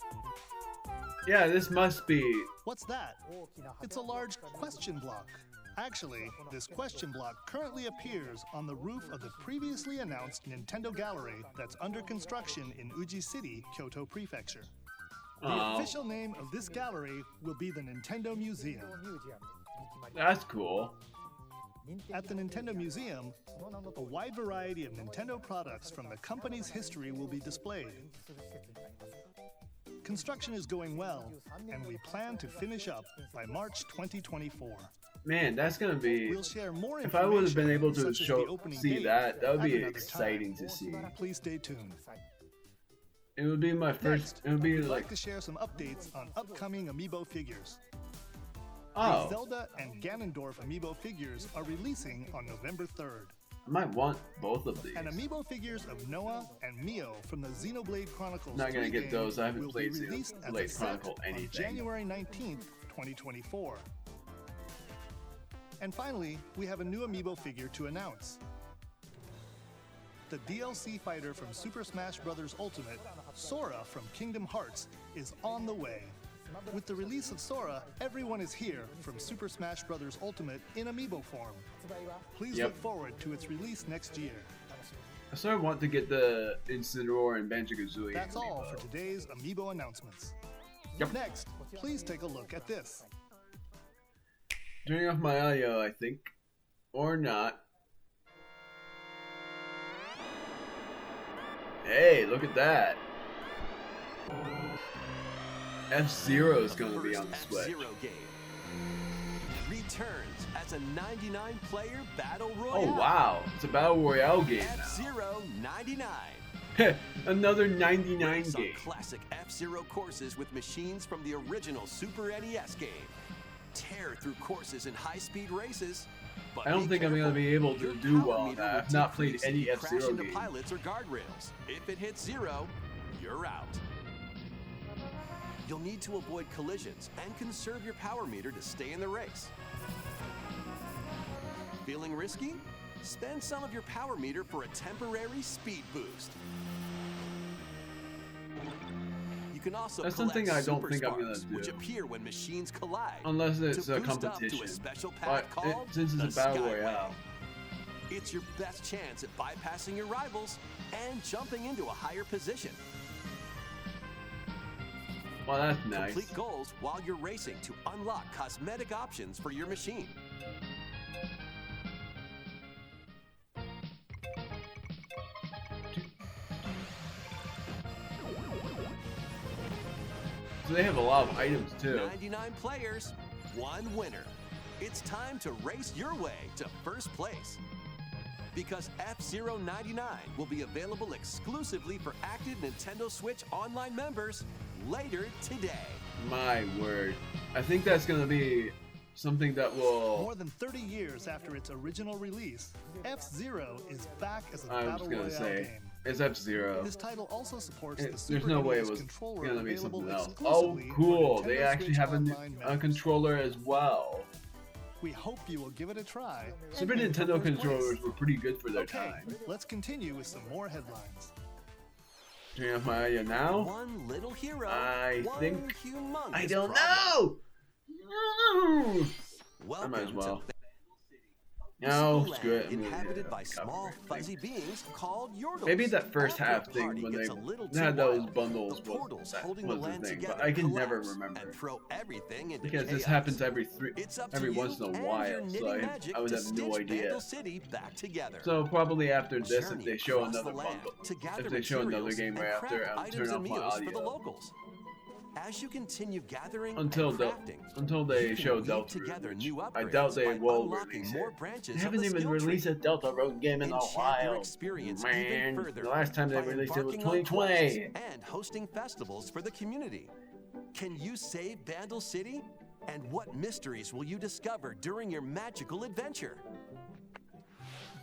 Speaker 1: Yeah, this must be.
Speaker 2: What's that? It's a large question block. Actually, this question block currently appears on the roof of the previously announced Nintendo Gallery that's under construction in Uji City, Kyoto Prefecture. The
Speaker 1: Oh,
Speaker 2: official name of this gallery will be the Nintendo Museum.
Speaker 1: that's cool.
Speaker 2: At the Nintendo Museum, a wide variety of Nintendo products from the company's history will be displayed. Construction is going well, and we plan to finish up by March 2024.
Speaker 1: Man, that's gonna be.
Speaker 2: We'll share more
Speaker 1: If I would have been able to
Speaker 2: such as the
Speaker 1: show
Speaker 2: opening
Speaker 1: see
Speaker 2: date
Speaker 1: that, that would
Speaker 2: at
Speaker 1: be
Speaker 2: another
Speaker 1: exciting
Speaker 2: time.
Speaker 1: to see.
Speaker 2: Please stay tuned.
Speaker 1: It would be my first.
Speaker 2: Next,
Speaker 1: It would be
Speaker 2: we'd
Speaker 1: like.
Speaker 2: like to share some updates on upcoming Amiibo figures. The
Speaker 1: Oh,
Speaker 2: Zelda and Ganondorf Amiibo figures are releasing on November 3rd.
Speaker 1: I might want both of these.
Speaker 2: And Amiibo figures of Noah and Mio from the Xenoblade Chronicles
Speaker 1: Not gonna
Speaker 2: 3
Speaker 1: get
Speaker 2: game
Speaker 1: those. I haven't
Speaker 2: will
Speaker 1: played
Speaker 2: be released as a
Speaker 1: Xenoblade
Speaker 2: set
Speaker 1: Chronicle
Speaker 2: on
Speaker 1: anything.
Speaker 2: January 19th, 2024. And finally, we have a new Amiibo figure to announce. The DLC fighter from Super Smash Bros. Ultimate, Sora from Kingdom Hearts, is on the way. With the release of Sora, everyone is here from Super Smash Bros. Ultimate in Amiibo form. Please
Speaker 1: Yep.
Speaker 2: look forward to its release next year.
Speaker 1: I sort of want to get the Incineroar and Banjo-Kazooie.
Speaker 2: That's all
Speaker 1: amiibo.
Speaker 2: for today's Amiibo announcements.
Speaker 1: Yep.
Speaker 2: Next, please take a look at this.
Speaker 1: Turning off my audio, I think, or not. Hey, look at that. F-Zero is going to be on the Switch.
Speaker 3: F-Zero game returns as a 99-player battle
Speaker 1: Oh
Speaker 3: royale.
Speaker 1: wow, it's a battle royale game now.
Speaker 3: F-Zero 99.
Speaker 1: Another 99
Speaker 3: Race on
Speaker 1: game.
Speaker 3: classic F-Zero courses with machines from the original Super NES game. Tear through courses in high-speed races. But
Speaker 1: I don't think I'm gonna be able to
Speaker 3: Your
Speaker 1: do
Speaker 3: power
Speaker 1: well on
Speaker 3: meter
Speaker 1: that.
Speaker 3: will
Speaker 1: I've not played
Speaker 3: decrease if
Speaker 1: any
Speaker 3: you crash
Speaker 1: F-Zero
Speaker 3: into
Speaker 1: game.
Speaker 3: pilots or guardrails. If it hits 0, you're out. You'll need to avoid collisions and conserve your power meter to stay in the race. Feeling risky? Spend some of your power meter for a temporary speed boost. You can also
Speaker 1: That's
Speaker 3: collect
Speaker 1: something I don't
Speaker 3: super
Speaker 1: think I'm gonna
Speaker 3: sparks, which
Speaker 1: do.
Speaker 3: appear when machines collide.
Speaker 1: Unless it's
Speaker 3: to
Speaker 1: a
Speaker 3: boost up to
Speaker 1: competition.
Speaker 3: a special
Speaker 1: But
Speaker 3: path called
Speaker 1: since it's a
Speaker 3: the
Speaker 1: battle
Speaker 3: Skyway.
Speaker 1: royale.
Speaker 3: It's your best chance at bypassing your rivals and jumping into a higher position.
Speaker 1: Well, that's nice.
Speaker 3: Complete goals while you're racing to unlock cosmetic options for your machine.
Speaker 1: So they have a lot of items too.
Speaker 3: 99 players, 1 winner. It's time to race your way to first place. Because F-Zero 99 will be available exclusively for active Nintendo Switch Online members later today.
Speaker 1: My word. I think that's gonna be something that will.
Speaker 2: More than 30 years after its original release, F-Zero is back as a
Speaker 1: I was
Speaker 2: battle
Speaker 1: gonna
Speaker 2: royale
Speaker 1: say
Speaker 2: game.
Speaker 1: it's F-Zero.
Speaker 2: This title also supports the
Speaker 1: There's
Speaker 2: Super
Speaker 1: no way
Speaker 2: NES
Speaker 1: it was
Speaker 2: controller
Speaker 1: gonna be
Speaker 2: available
Speaker 1: something else. Oh,
Speaker 2: exclusively for
Speaker 1: cool! They
Speaker 2: Nintendo
Speaker 1: actually
Speaker 2: Switch
Speaker 1: have
Speaker 2: Online
Speaker 1: a
Speaker 2: members.
Speaker 1: controller as well.
Speaker 2: We hope you will give it a try.
Speaker 1: Super
Speaker 2: and aim for
Speaker 1: Nintendo
Speaker 2: first place.
Speaker 1: controllers were pretty good for their
Speaker 2: Okay,
Speaker 1: time.
Speaker 2: let's continue with some more headlines.
Speaker 1: Turning off my audio now.
Speaker 3: One little hero,
Speaker 1: I
Speaker 3: one
Speaker 1: think-
Speaker 3: humongous
Speaker 1: I don't
Speaker 3: problem.
Speaker 1: know.
Speaker 3: Welcome
Speaker 1: might as well.
Speaker 3: to
Speaker 1: No,
Speaker 3: Land
Speaker 1: screw it. I'm gonna
Speaker 3: inhabited
Speaker 1: get
Speaker 3: by
Speaker 1: a
Speaker 3: small
Speaker 1: copyright
Speaker 3: fuzzy
Speaker 1: thing.
Speaker 3: beings called Yordles.
Speaker 1: Maybe that first
Speaker 3: After
Speaker 1: half
Speaker 3: the
Speaker 1: thing
Speaker 3: party
Speaker 1: when
Speaker 3: gets
Speaker 1: they
Speaker 3: a little too
Speaker 1: had those
Speaker 3: wild,
Speaker 1: bundles
Speaker 3: the
Speaker 1: was
Speaker 3: portals
Speaker 1: that
Speaker 3: holding
Speaker 1: was
Speaker 3: the
Speaker 1: the
Speaker 3: land
Speaker 1: thing,
Speaker 3: together
Speaker 1: but I can never
Speaker 3: collapse
Speaker 1: remember
Speaker 3: and throw everything into
Speaker 1: because this
Speaker 3: chaos.
Speaker 1: happens
Speaker 3: It's up to
Speaker 1: every
Speaker 3: you
Speaker 1: once in a
Speaker 3: and your
Speaker 1: while, so
Speaker 3: knitting magic
Speaker 1: I would
Speaker 3: to
Speaker 1: have no
Speaker 3: stitch
Speaker 1: idea.
Speaker 3: Vandal City back together.
Speaker 1: So probably after this, if
Speaker 3: Journey
Speaker 1: they show
Speaker 3: across the
Speaker 1: another
Speaker 3: land
Speaker 1: bundle,
Speaker 3: to gather
Speaker 1: if they show another
Speaker 3: materials
Speaker 1: game
Speaker 3: and
Speaker 1: right after,
Speaker 3: craft
Speaker 1: I'll
Speaker 3: items
Speaker 1: turn off
Speaker 3: and
Speaker 1: my
Speaker 3: meals for the
Speaker 1: audio.
Speaker 3: locals. As you continue gathering
Speaker 1: until
Speaker 3: and crafting,
Speaker 1: until they
Speaker 3: you can
Speaker 1: show
Speaker 3: weave
Speaker 1: Deltarune,
Speaker 3: together
Speaker 1: which
Speaker 3: new
Speaker 1: I
Speaker 3: upgrades
Speaker 1: doubt they
Speaker 3: by
Speaker 1: will
Speaker 3: unlocking
Speaker 1: release
Speaker 3: more
Speaker 1: it.
Speaker 3: branches
Speaker 1: They
Speaker 3: of
Speaker 1: haven't
Speaker 3: the
Speaker 1: even
Speaker 3: skill
Speaker 1: released
Speaker 3: tree.
Speaker 1: a Deltarune game in a
Speaker 3: Enchant your
Speaker 1: while.
Speaker 3: experience
Speaker 1: Man,
Speaker 3: even further
Speaker 1: the last time they
Speaker 3: by
Speaker 1: released it was
Speaker 3: embarking on
Speaker 1: 2020.
Speaker 3: quests and hosting festivals for the community. Can you save Bandle City? And what mysteries will you discover during your magical adventure?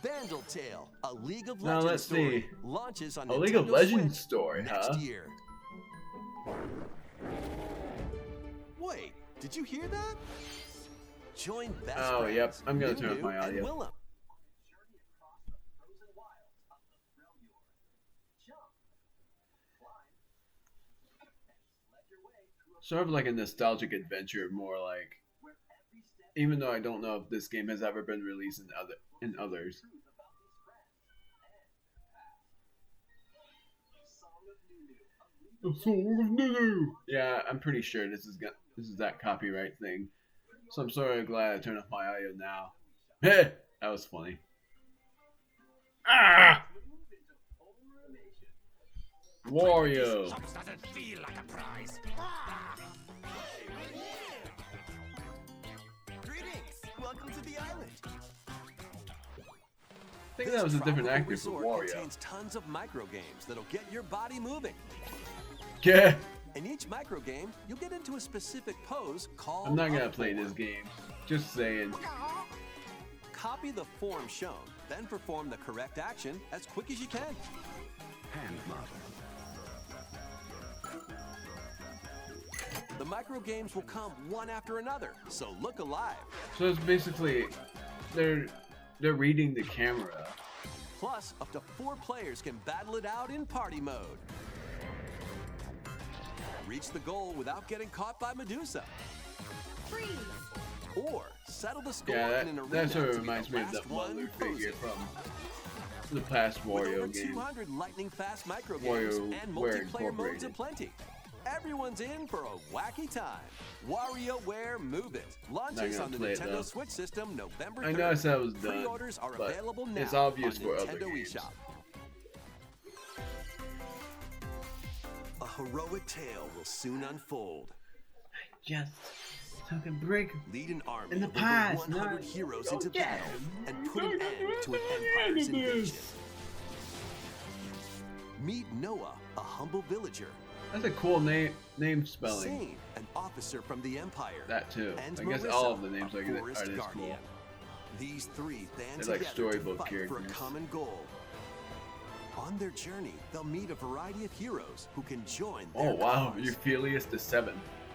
Speaker 3: Bandle Tale, a League of
Speaker 1: Now
Speaker 3: Legends
Speaker 1: let's
Speaker 3: story,
Speaker 1: see.
Speaker 3: launches on
Speaker 1: A League of
Speaker 3: Nintendo
Speaker 1: Legends
Speaker 3: Switch
Speaker 1: story,
Speaker 3: next
Speaker 1: huh?
Speaker 3: year. Wait, did you hear that? Join best
Speaker 1: Oh,
Speaker 3: friends,
Speaker 1: yep. I'm gonna
Speaker 3: Nunu
Speaker 1: turn off my
Speaker 3: and
Speaker 1: audio.
Speaker 3: Willem.
Speaker 1: Sort of like a nostalgic adventure, more like. Even though I don't know if this game has ever been released in others. The Song of Nunu. Yeah, I'm pretty sure this is that copyright thing. So I'm sort of glad I turned off my audio now. Heh, that was funny. Ah! Wario.
Speaker 3: Greetings! Welcome to the island.
Speaker 1: I think that was a different
Speaker 3: Tropical
Speaker 1: actor for
Speaker 3: resort
Speaker 1: Wario.
Speaker 3: contains tons of micro games that'll get your body moving.
Speaker 1: Yeah,
Speaker 3: In each micro game, you'll get into a specific pose called
Speaker 1: I'm not gonna
Speaker 3: a
Speaker 1: play
Speaker 3: form.
Speaker 1: this game. Just saying.
Speaker 3: Copy the form shown, then perform the correct action as quick as you can.
Speaker 5: Hand model.
Speaker 3: The micro games will come one after another, so look alive.
Speaker 1: So it's basically they're reading the camera.
Speaker 3: Plus, up to 4 players can battle it out in party mode. Reach the goal without getting caught by Medusa.
Speaker 6: Freeze!
Speaker 3: Or settle the score
Speaker 1: Yeah,
Speaker 3: in an arena
Speaker 1: that sort of
Speaker 3: to be the
Speaker 1: reminds me of
Speaker 3: last
Speaker 1: that
Speaker 3: one
Speaker 1: Mother figure
Speaker 3: posing.
Speaker 1: from the past
Speaker 3: With
Speaker 1: Wario
Speaker 3: over
Speaker 1: game.
Speaker 3: 200 lightning fast micro games
Speaker 1: WarioWare
Speaker 3: and multiplayer modes
Speaker 1: Incorporated.
Speaker 3: aplenty. Everyone's in for a wacky time. WarioWare Move It launches
Speaker 1: gonna
Speaker 3: on the
Speaker 1: play it,
Speaker 3: Nintendo
Speaker 1: though.
Speaker 3: Switch system November 3rd.
Speaker 1: I noticed that was done,
Speaker 3: Pre-orders are
Speaker 1: but
Speaker 3: available now
Speaker 1: it's obvious
Speaker 3: on
Speaker 1: for other
Speaker 3: Nintendo
Speaker 1: games.
Speaker 3: eShop. A heroic tale will soon unfold.
Speaker 1: Just took a break.
Speaker 3: Lead an army
Speaker 1: In the
Speaker 3: of over
Speaker 1: past,
Speaker 3: 100
Speaker 1: not-
Speaker 3: heroes
Speaker 1: Oh,
Speaker 3: into
Speaker 1: yeah.
Speaker 3: battle and put an end to an empire's invasion. Meet Noah, a humble villager.
Speaker 1: That's a cool name spelling.
Speaker 3: Sane, an officer from the Empire.
Speaker 1: That too.
Speaker 3: And
Speaker 1: I guess
Speaker 3: Marissa,
Speaker 1: all of the names
Speaker 3: a
Speaker 1: are this
Speaker 3: forest
Speaker 1: cool.
Speaker 3: guardian. These 3 band
Speaker 1: They're like
Speaker 3: together
Speaker 1: storybook
Speaker 3: to fight for a
Speaker 1: characters.
Speaker 3: common goal. On their journey, they'll meet a variety of heroes who can join
Speaker 1: Oh
Speaker 3: their
Speaker 1: wow,
Speaker 3: cause.
Speaker 1: Euphelius the 7th.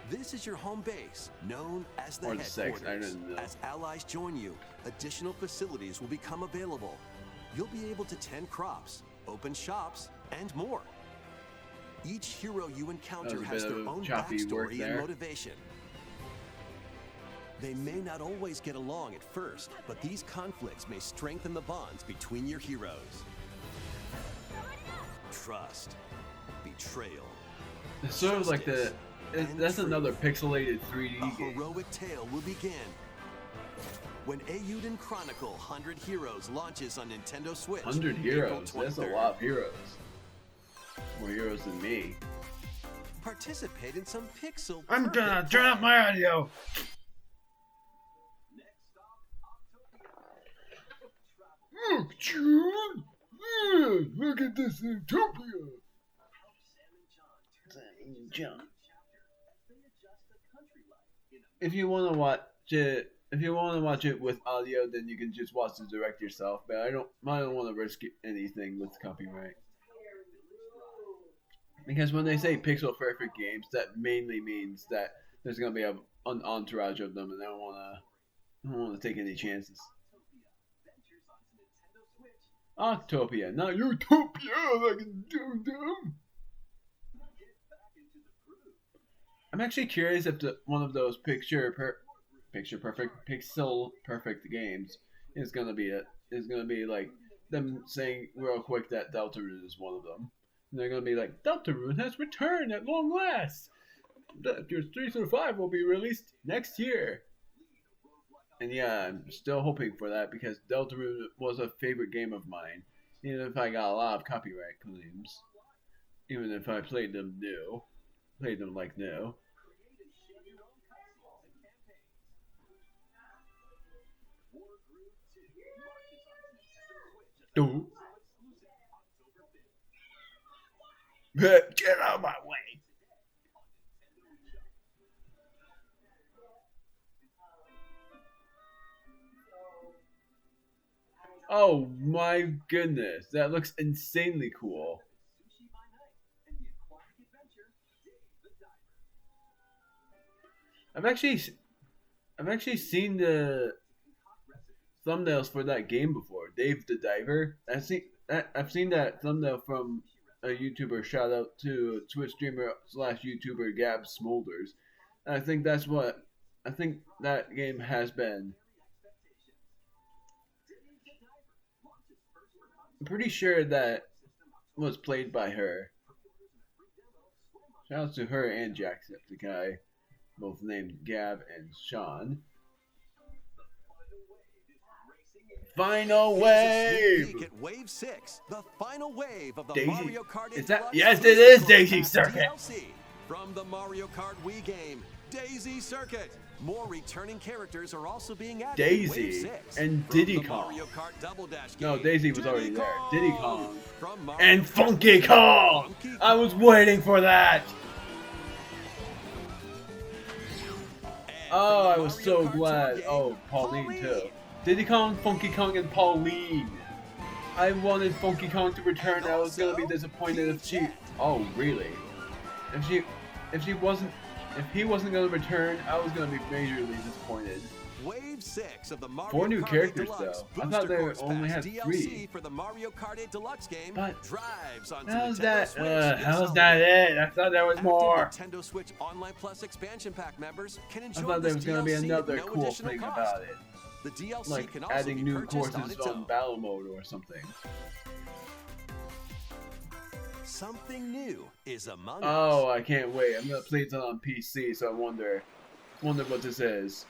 Speaker 3: This is your home base, known as the
Speaker 1: Or the sixth,
Speaker 3: headquarters.
Speaker 1: I didn't know.
Speaker 3: As allies join you, additional facilities will become available. You'll be able to tend crops, open shops, and more. Each hero you encounter
Speaker 1: That was a
Speaker 3: has
Speaker 1: bit
Speaker 3: their
Speaker 1: of
Speaker 3: own
Speaker 1: choppy work
Speaker 3: backstory
Speaker 1: there.
Speaker 3: and motivation. They may not always get along at first, but these conflicts may strengthen the bonds between your heroes. Trust, betrayal,
Speaker 1: It's sort of like the.
Speaker 3: And
Speaker 1: That's
Speaker 3: truth.
Speaker 1: another pixelated 3D
Speaker 3: a
Speaker 1: game.
Speaker 3: heroic tale will begin. When Eiyuden Chronicle 100 Heroes launches on Nintendo Switch.
Speaker 1: 100
Speaker 3: April
Speaker 1: heroes. That's a
Speaker 3: 23rd.
Speaker 1: lot of heroes. More heroes than me.
Speaker 3: Participate in some pixel.
Speaker 1: I'm gonna
Speaker 3: perfect
Speaker 1: turn off
Speaker 3: play.
Speaker 1: my audio. Look, June! Look at this utopia! John. If you want to watch it with audio, then you can just watch the direct yourself. But I don't want to risk anything with copyright. Because when they say pixel perfect games, that mainly means that there's gonna be an entourage of them, and I don't wanna take any chances. Octopia, not Utopia, like a dum-dum. I'm actually curious if one of those pixel perfect games is gonna be like them saying real quick that Deltarune is one of them. And they're gonna be like, Deltarune has returned at long last. Deltarune 3 through 5 will be released next year. And yeah, I'm still hoping for that because Deltarune was a favorite game of mine. Even if I got a lot of copyright claims. Even if I played them new. Play them like new. Do. Get out of my way. Oh my goodness, that looks insanely cool. I've actually seen the thumbnails for that game before. Dave the Diver. I've seen that thumbnail from a YouTuber. Shout out to Twitch streamer / YouTuber Gab Smolders. And I think that game has been. I'm pretty sure that was played by her. Shout out to her and Jacksepticeye, both named Gab and Sean. Final wave!
Speaker 3: At Wave 6, the final wave of the
Speaker 1: Daisy.
Speaker 3: Mario Kart
Speaker 1: Is that?
Speaker 3: Deluxe
Speaker 1: Yes, it
Speaker 3: Booster
Speaker 1: is
Speaker 3: Course
Speaker 1: Daisy
Speaker 3: Pass
Speaker 1: Circuit.
Speaker 3: DLC from the Mario Kart Wii game, Daisy Circuit. More returning characters are also being added.
Speaker 1: Daisy
Speaker 3: Wave 6,
Speaker 1: and
Speaker 3: from
Speaker 1: Diddy
Speaker 3: the
Speaker 1: Kong.
Speaker 3: Mario Kart Double Dash
Speaker 1: No,
Speaker 3: game,
Speaker 1: Daisy was already there. Diddy Kong.
Speaker 3: From Mario
Speaker 1: And
Speaker 3: Kart
Speaker 1: Funky Kong!
Speaker 3: Funky
Speaker 1: I was waiting for that! Oh, I was so glad. Oh, Pauline too. Diddy Kong, Funky Kong, and Pauline. I wanted Funky Kong to return. I was gonna be disappointed if she. Oh, really? If he wasn't gonna return, I was gonna be majorly disappointed.
Speaker 3: Wave 6 of the Mario
Speaker 1: 4 new
Speaker 3: Kart
Speaker 1: characters,
Speaker 3: Deluxe
Speaker 1: though. I
Speaker 3: Booster
Speaker 1: thought they
Speaker 3: Course
Speaker 1: only
Speaker 3: Pass
Speaker 1: had
Speaker 3: DLC
Speaker 1: 3.
Speaker 3: for the Mario Kart 8 Deluxe game.
Speaker 1: But
Speaker 3: drives onto
Speaker 1: how's
Speaker 3: Nintendo
Speaker 1: that?
Speaker 3: Switch this
Speaker 1: How's that
Speaker 3: holiday.
Speaker 1: it? I thought there was
Speaker 3: Active
Speaker 1: more.
Speaker 3: Nintendo Switch Online Plus expansion pack members can
Speaker 1: I
Speaker 3: enjoy
Speaker 1: thought there
Speaker 3: this
Speaker 1: was gonna be
Speaker 3: DLC at
Speaker 1: another
Speaker 3: no
Speaker 1: cool
Speaker 3: additional
Speaker 1: thing
Speaker 3: cost.
Speaker 1: about it,
Speaker 3: The DLC
Speaker 1: like
Speaker 3: can also
Speaker 1: adding
Speaker 3: be
Speaker 1: new
Speaker 3: purchased on
Speaker 1: courses
Speaker 3: its
Speaker 1: on
Speaker 3: own.
Speaker 1: battle mode or something.
Speaker 3: Something new is among
Speaker 1: Oh,
Speaker 3: us.
Speaker 1: I can't wait. I'm gonna play it on PC, so I wonder what this is.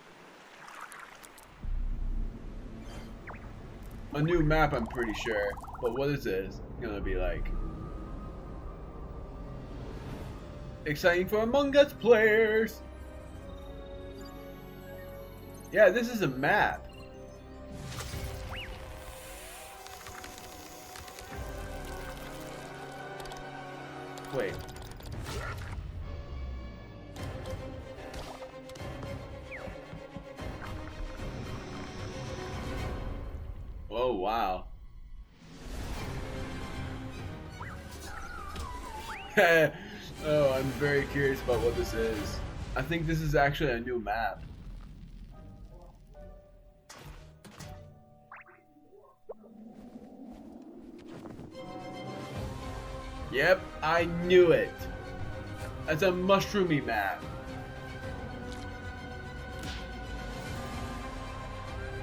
Speaker 1: A new map, I'm pretty sure. But what is this gonna be like? Exciting for Among Us players! Yeah, this is a map. Wait. Oh, wow. Oh, I'm very curious about what this is. I think this is actually a new map. Yep, I knew it. It's a mushroomy map.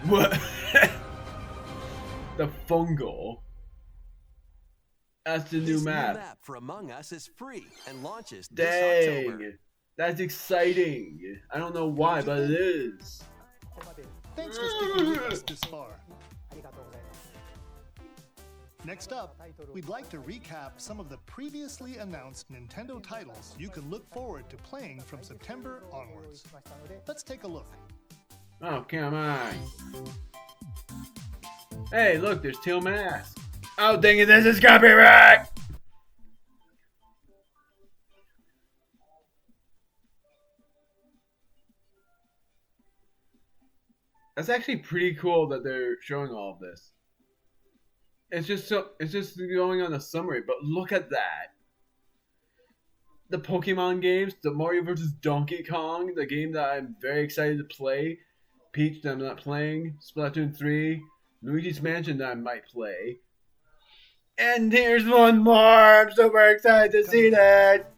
Speaker 1: What? The fungal. That's the new
Speaker 3: This
Speaker 1: map.
Speaker 3: for Among Us is free and launches this October.
Speaker 1: Dang. That's exciting. I don't know why, but it is.
Speaker 2: Thanks for sticking with us this far. Next up, we'd like to recap some of the previously announced Nintendo titles you can look forward to playing from September onwards. Let's take a look.
Speaker 1: Oh, come on. Hey, look, there's Teal Mask. Oh, dang it, this is copyright! That's actually pretty cool that they're showing all of this. It's just going on a summary, but look at that. The Pokemon games, the Mario vs. Donkey Kong, the game that I'm very excited to play, Peach that I'm not playing, Splatoon 3, Luigi's Mansion that I might play. And here's one more! I'm super excited to see that!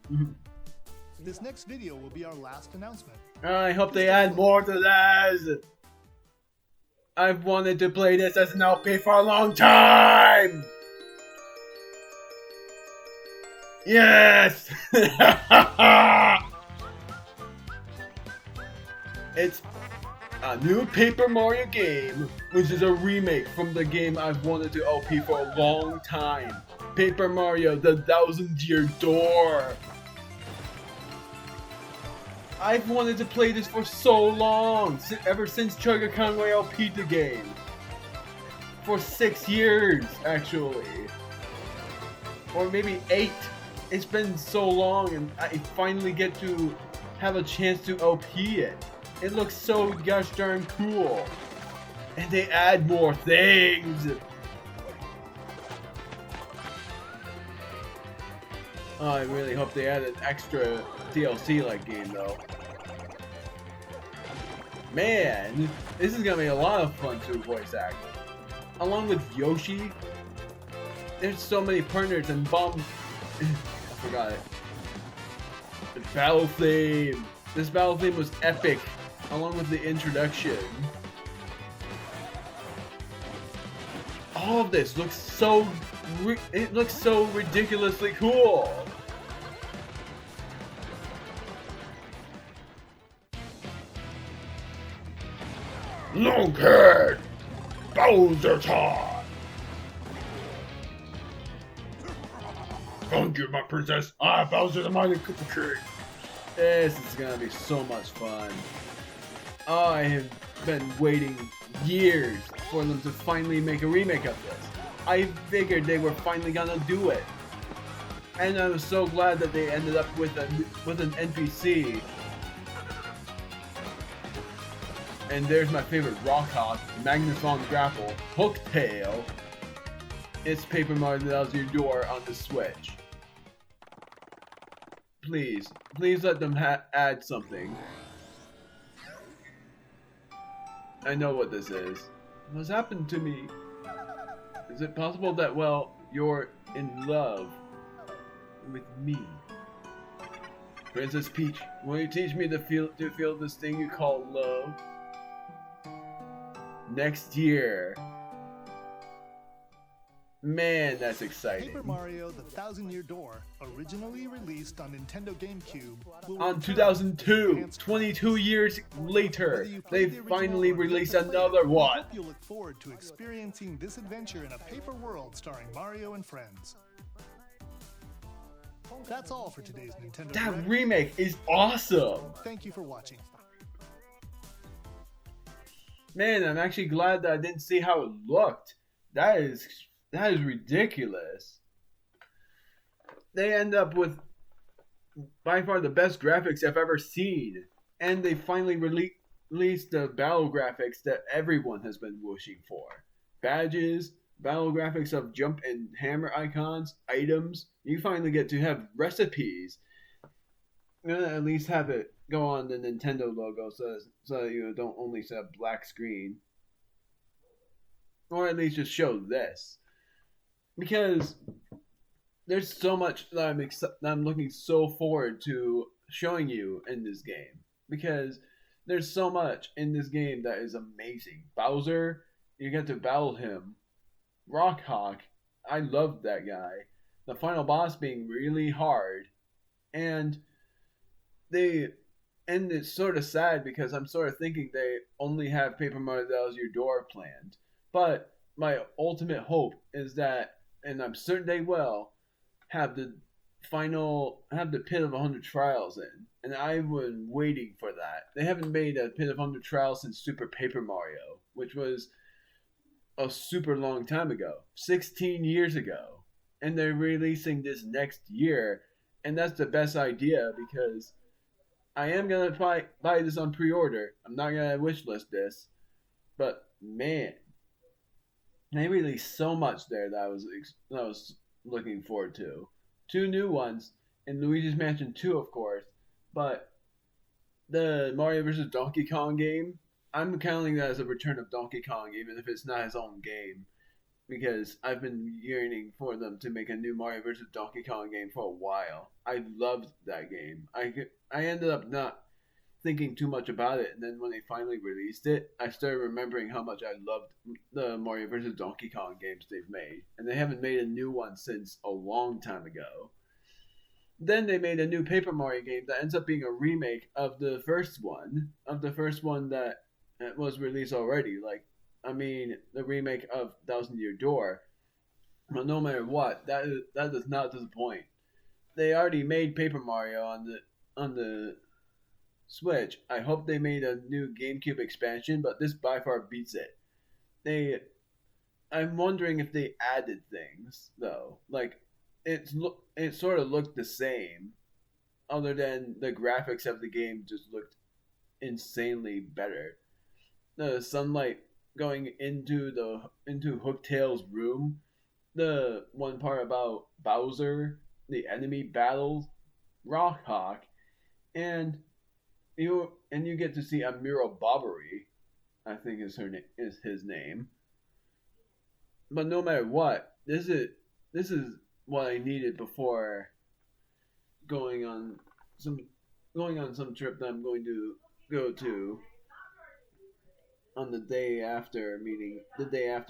Speaker 2: This next video will be our last announcement.
Speaker 1: I hope they add more to this! I've wanted to play this as an LP for a long time! Yes! It's a new Paper Mario game, which is a remake from the game I've wanted to LP for a long time. Paper Mario, the 1000-Year Door. I've wanted to play this for so long, ever since Chugga Conway LP the game. For 6 years, actually. Or maybe 8. It's been so long, and I finally get to have a chance to LP it. It looks so gosh darn cool. And they add more things. Oh, I really hope they add an extra DLC-like game, though. Man, this is gonna be a lot of fun to voice act. Along with Yoshi, there's so many partners and I forgot it. The battle theme. This battle theme was epic, along with the introduction. All of this looks so ridiculously cool. Lunkhead! Bowser time! Thank you, my princess. Bowser the Mighty Cookie King. This is gonna be so much fun. I have been waiting years for them to finally make a remake of this. I figured they were finally gonna do it. And I was so glad that they ended up with an NPC. And there's my favorite Rock Hawk, Magnus Von Grapple, Hooktail. It's Paper Mario Thousand Year Door on the Switch. Please let them add something. I know what this is. What's happened to me? Is it possible that, well, you're in love with me? Princess Peach, will you teach me to feel this thing you call love? Next year. Man, that's exciting.
Speaker 2: Paper Mario: The Thousand-Year Door, originally released on Nintendo GameCube,
Speaker 1: on 2002, 22 years later, they finally released another one.
Speaker 2: I hope you look forward to experiencing this adventure in a paper world starring Mario and friends. That's all for today's Nintendo
Speaker 1: That
Speaker 2: Direct.
Speaker 1: remake is awesome.
Speaker 2: Thank you for watching.
Speaker 1: Man, I'm actually glad that I didn't see how it looked. That is ridiculous. They end up with by far the best graphics I've ever seen. And they finally released the battle graphics that everyone has been wishing for. Badges, battle graphics of jump and hammer icons, items. You finally get to have recipes. I'm gonna at least have it go on the Nintendo logo so you don't only see a black screen. Or at least just show this. Because there's so much that I'm looking so forward to showing you in this game. Because there's so much in this game that is amazing. Bowser, you get to battle him. Rock Hawk, I love that guy. The final boss being really hard. And it's sort of sad because I'm sort of thinking they only have Paper Mario Thousand Year Door planned. But my ultimate hope is that, and I'm certain they will, have the Pit of 100 Trials in. And I've been waiting for that. They haven't made a Pit of 100 Trials since Super Paper Mario, which was a super long time ago. 16 years ago. And they're releasing this next year. And that's the best idea because I am going to buy this on pre-order. I'm not going to wishlist this. But, man. They released so much there that I was looking forward to. 2 new ones. And Luigi's Mansion 2, of course. But the Mario vs. Donkey Kong game, I'm counting that as a return of Donkey Kong, even if it's not his own game. Because I've been yearning for them to make a new Mario vs. Donkey Kong game for a while. I loved that game. I ended up not thinking too much about it, and then when they finally released it, I started remembering how much I loved the Mario vs. Donkey Kong games they've made. And they haven't made a new one since a long time ago. Then they made a new Paper Mario game that ends up being a remake of the first one that was released already. The remake of Thousand Year Door. But no matter what, that does not disappoint. They already made Paper Mario on the Switch, I hope they made a new GameCube expansion, but this by far beats it. I'm wondering if they added things though. Like it sort of looked the same, other than the graphics of the game just looked insanely better. The sunlight going into Hooktail's room, the one part about Bowser, the enemy battles, Rockhawk, and you get to see Amira Bobbery, I think is his name. But no matter what, this is what I needed before going on some trip that I'm going to go to on the day after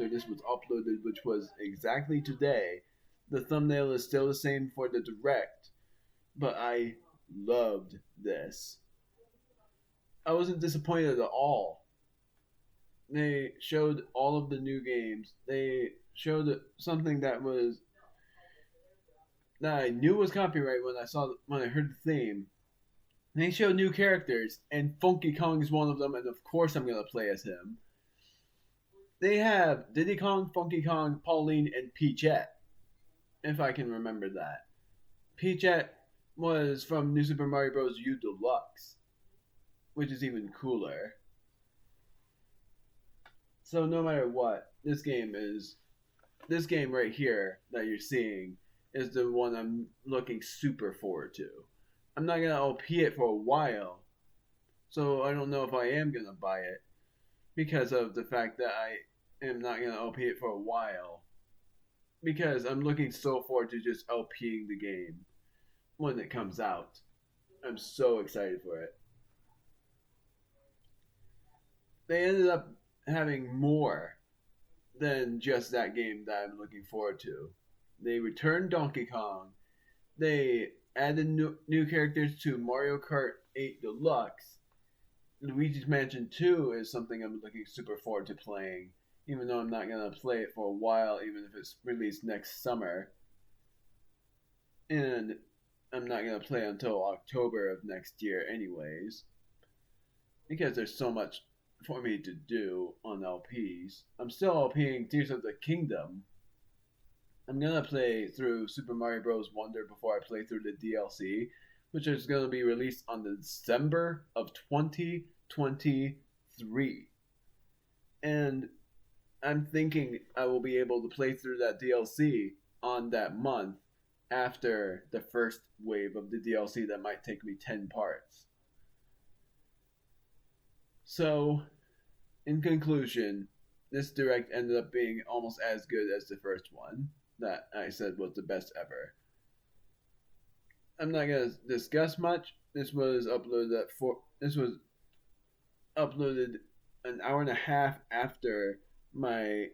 Speaker 1: this was uploaded, which was exactly today. The thumbnail is still the same for the direct, but I loved this. I wasn't disappointed at all. They showed all of the new games. They showed something that I knew was copyright when I heard the theme. They showed new characters, and Funky Kong is one of them, and of course I'm gonna play as him. They have Diddy Kong, Funky Kong, Pauline, and Peachette, if I can remember that. Peachette was from New Super Mario Bros. U Deluxe, which is even cooler. So no matter what, this game right here that you're seeing is the one I'm looking super forward to. I'm not gonna LP it for a while, so I don't know if I am gonna buy it because of the fact that I am not gonna LP it for a while, because I'm looking so forward to just LPing the game when it comes out. I'm so excited for it. They ended up having more than just that game that I'm looking forward to. They returned Donkey Kong. They added new characters to Mario Kart 8 Deluxe. Luigi's Mansion 2 is something I'm looking super forward to playing, even though I'm not going to play it for a while, even if it's released next summer. And I'm not going to play until October of next year anyways, because there's so much for me to do on LPs. I'm still LPing Tears of the Kingdom. I'm gonna play through Super Mario Bros. Wonder before I play through the DLC, which is gonna be released on December of 2023. And I'm thinking I will be able to play through that DLC on that month after the first wave of the DLC that might take me 10 parts. So, in conclusion, this direct ended up being almost as good as the first one that I said was the best ever. I'm not gonna discuss much. This was uploaded an hour and a half after my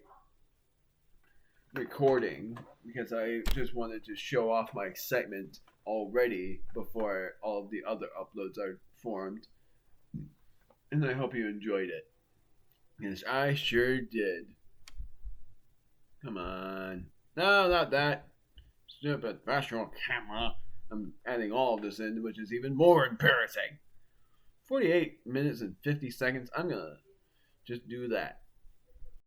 Speaker 1: recording, because I just wanted to show off my excitement already before all of the other uploads are formed. And I hope you enjoyed it. Yes, I sure did. Come on. No, not that. Stupid professional camera. I'm adding all of this in, which is even more embarrassing. 48 minutes and 50 seconds. I'm gonna just do that.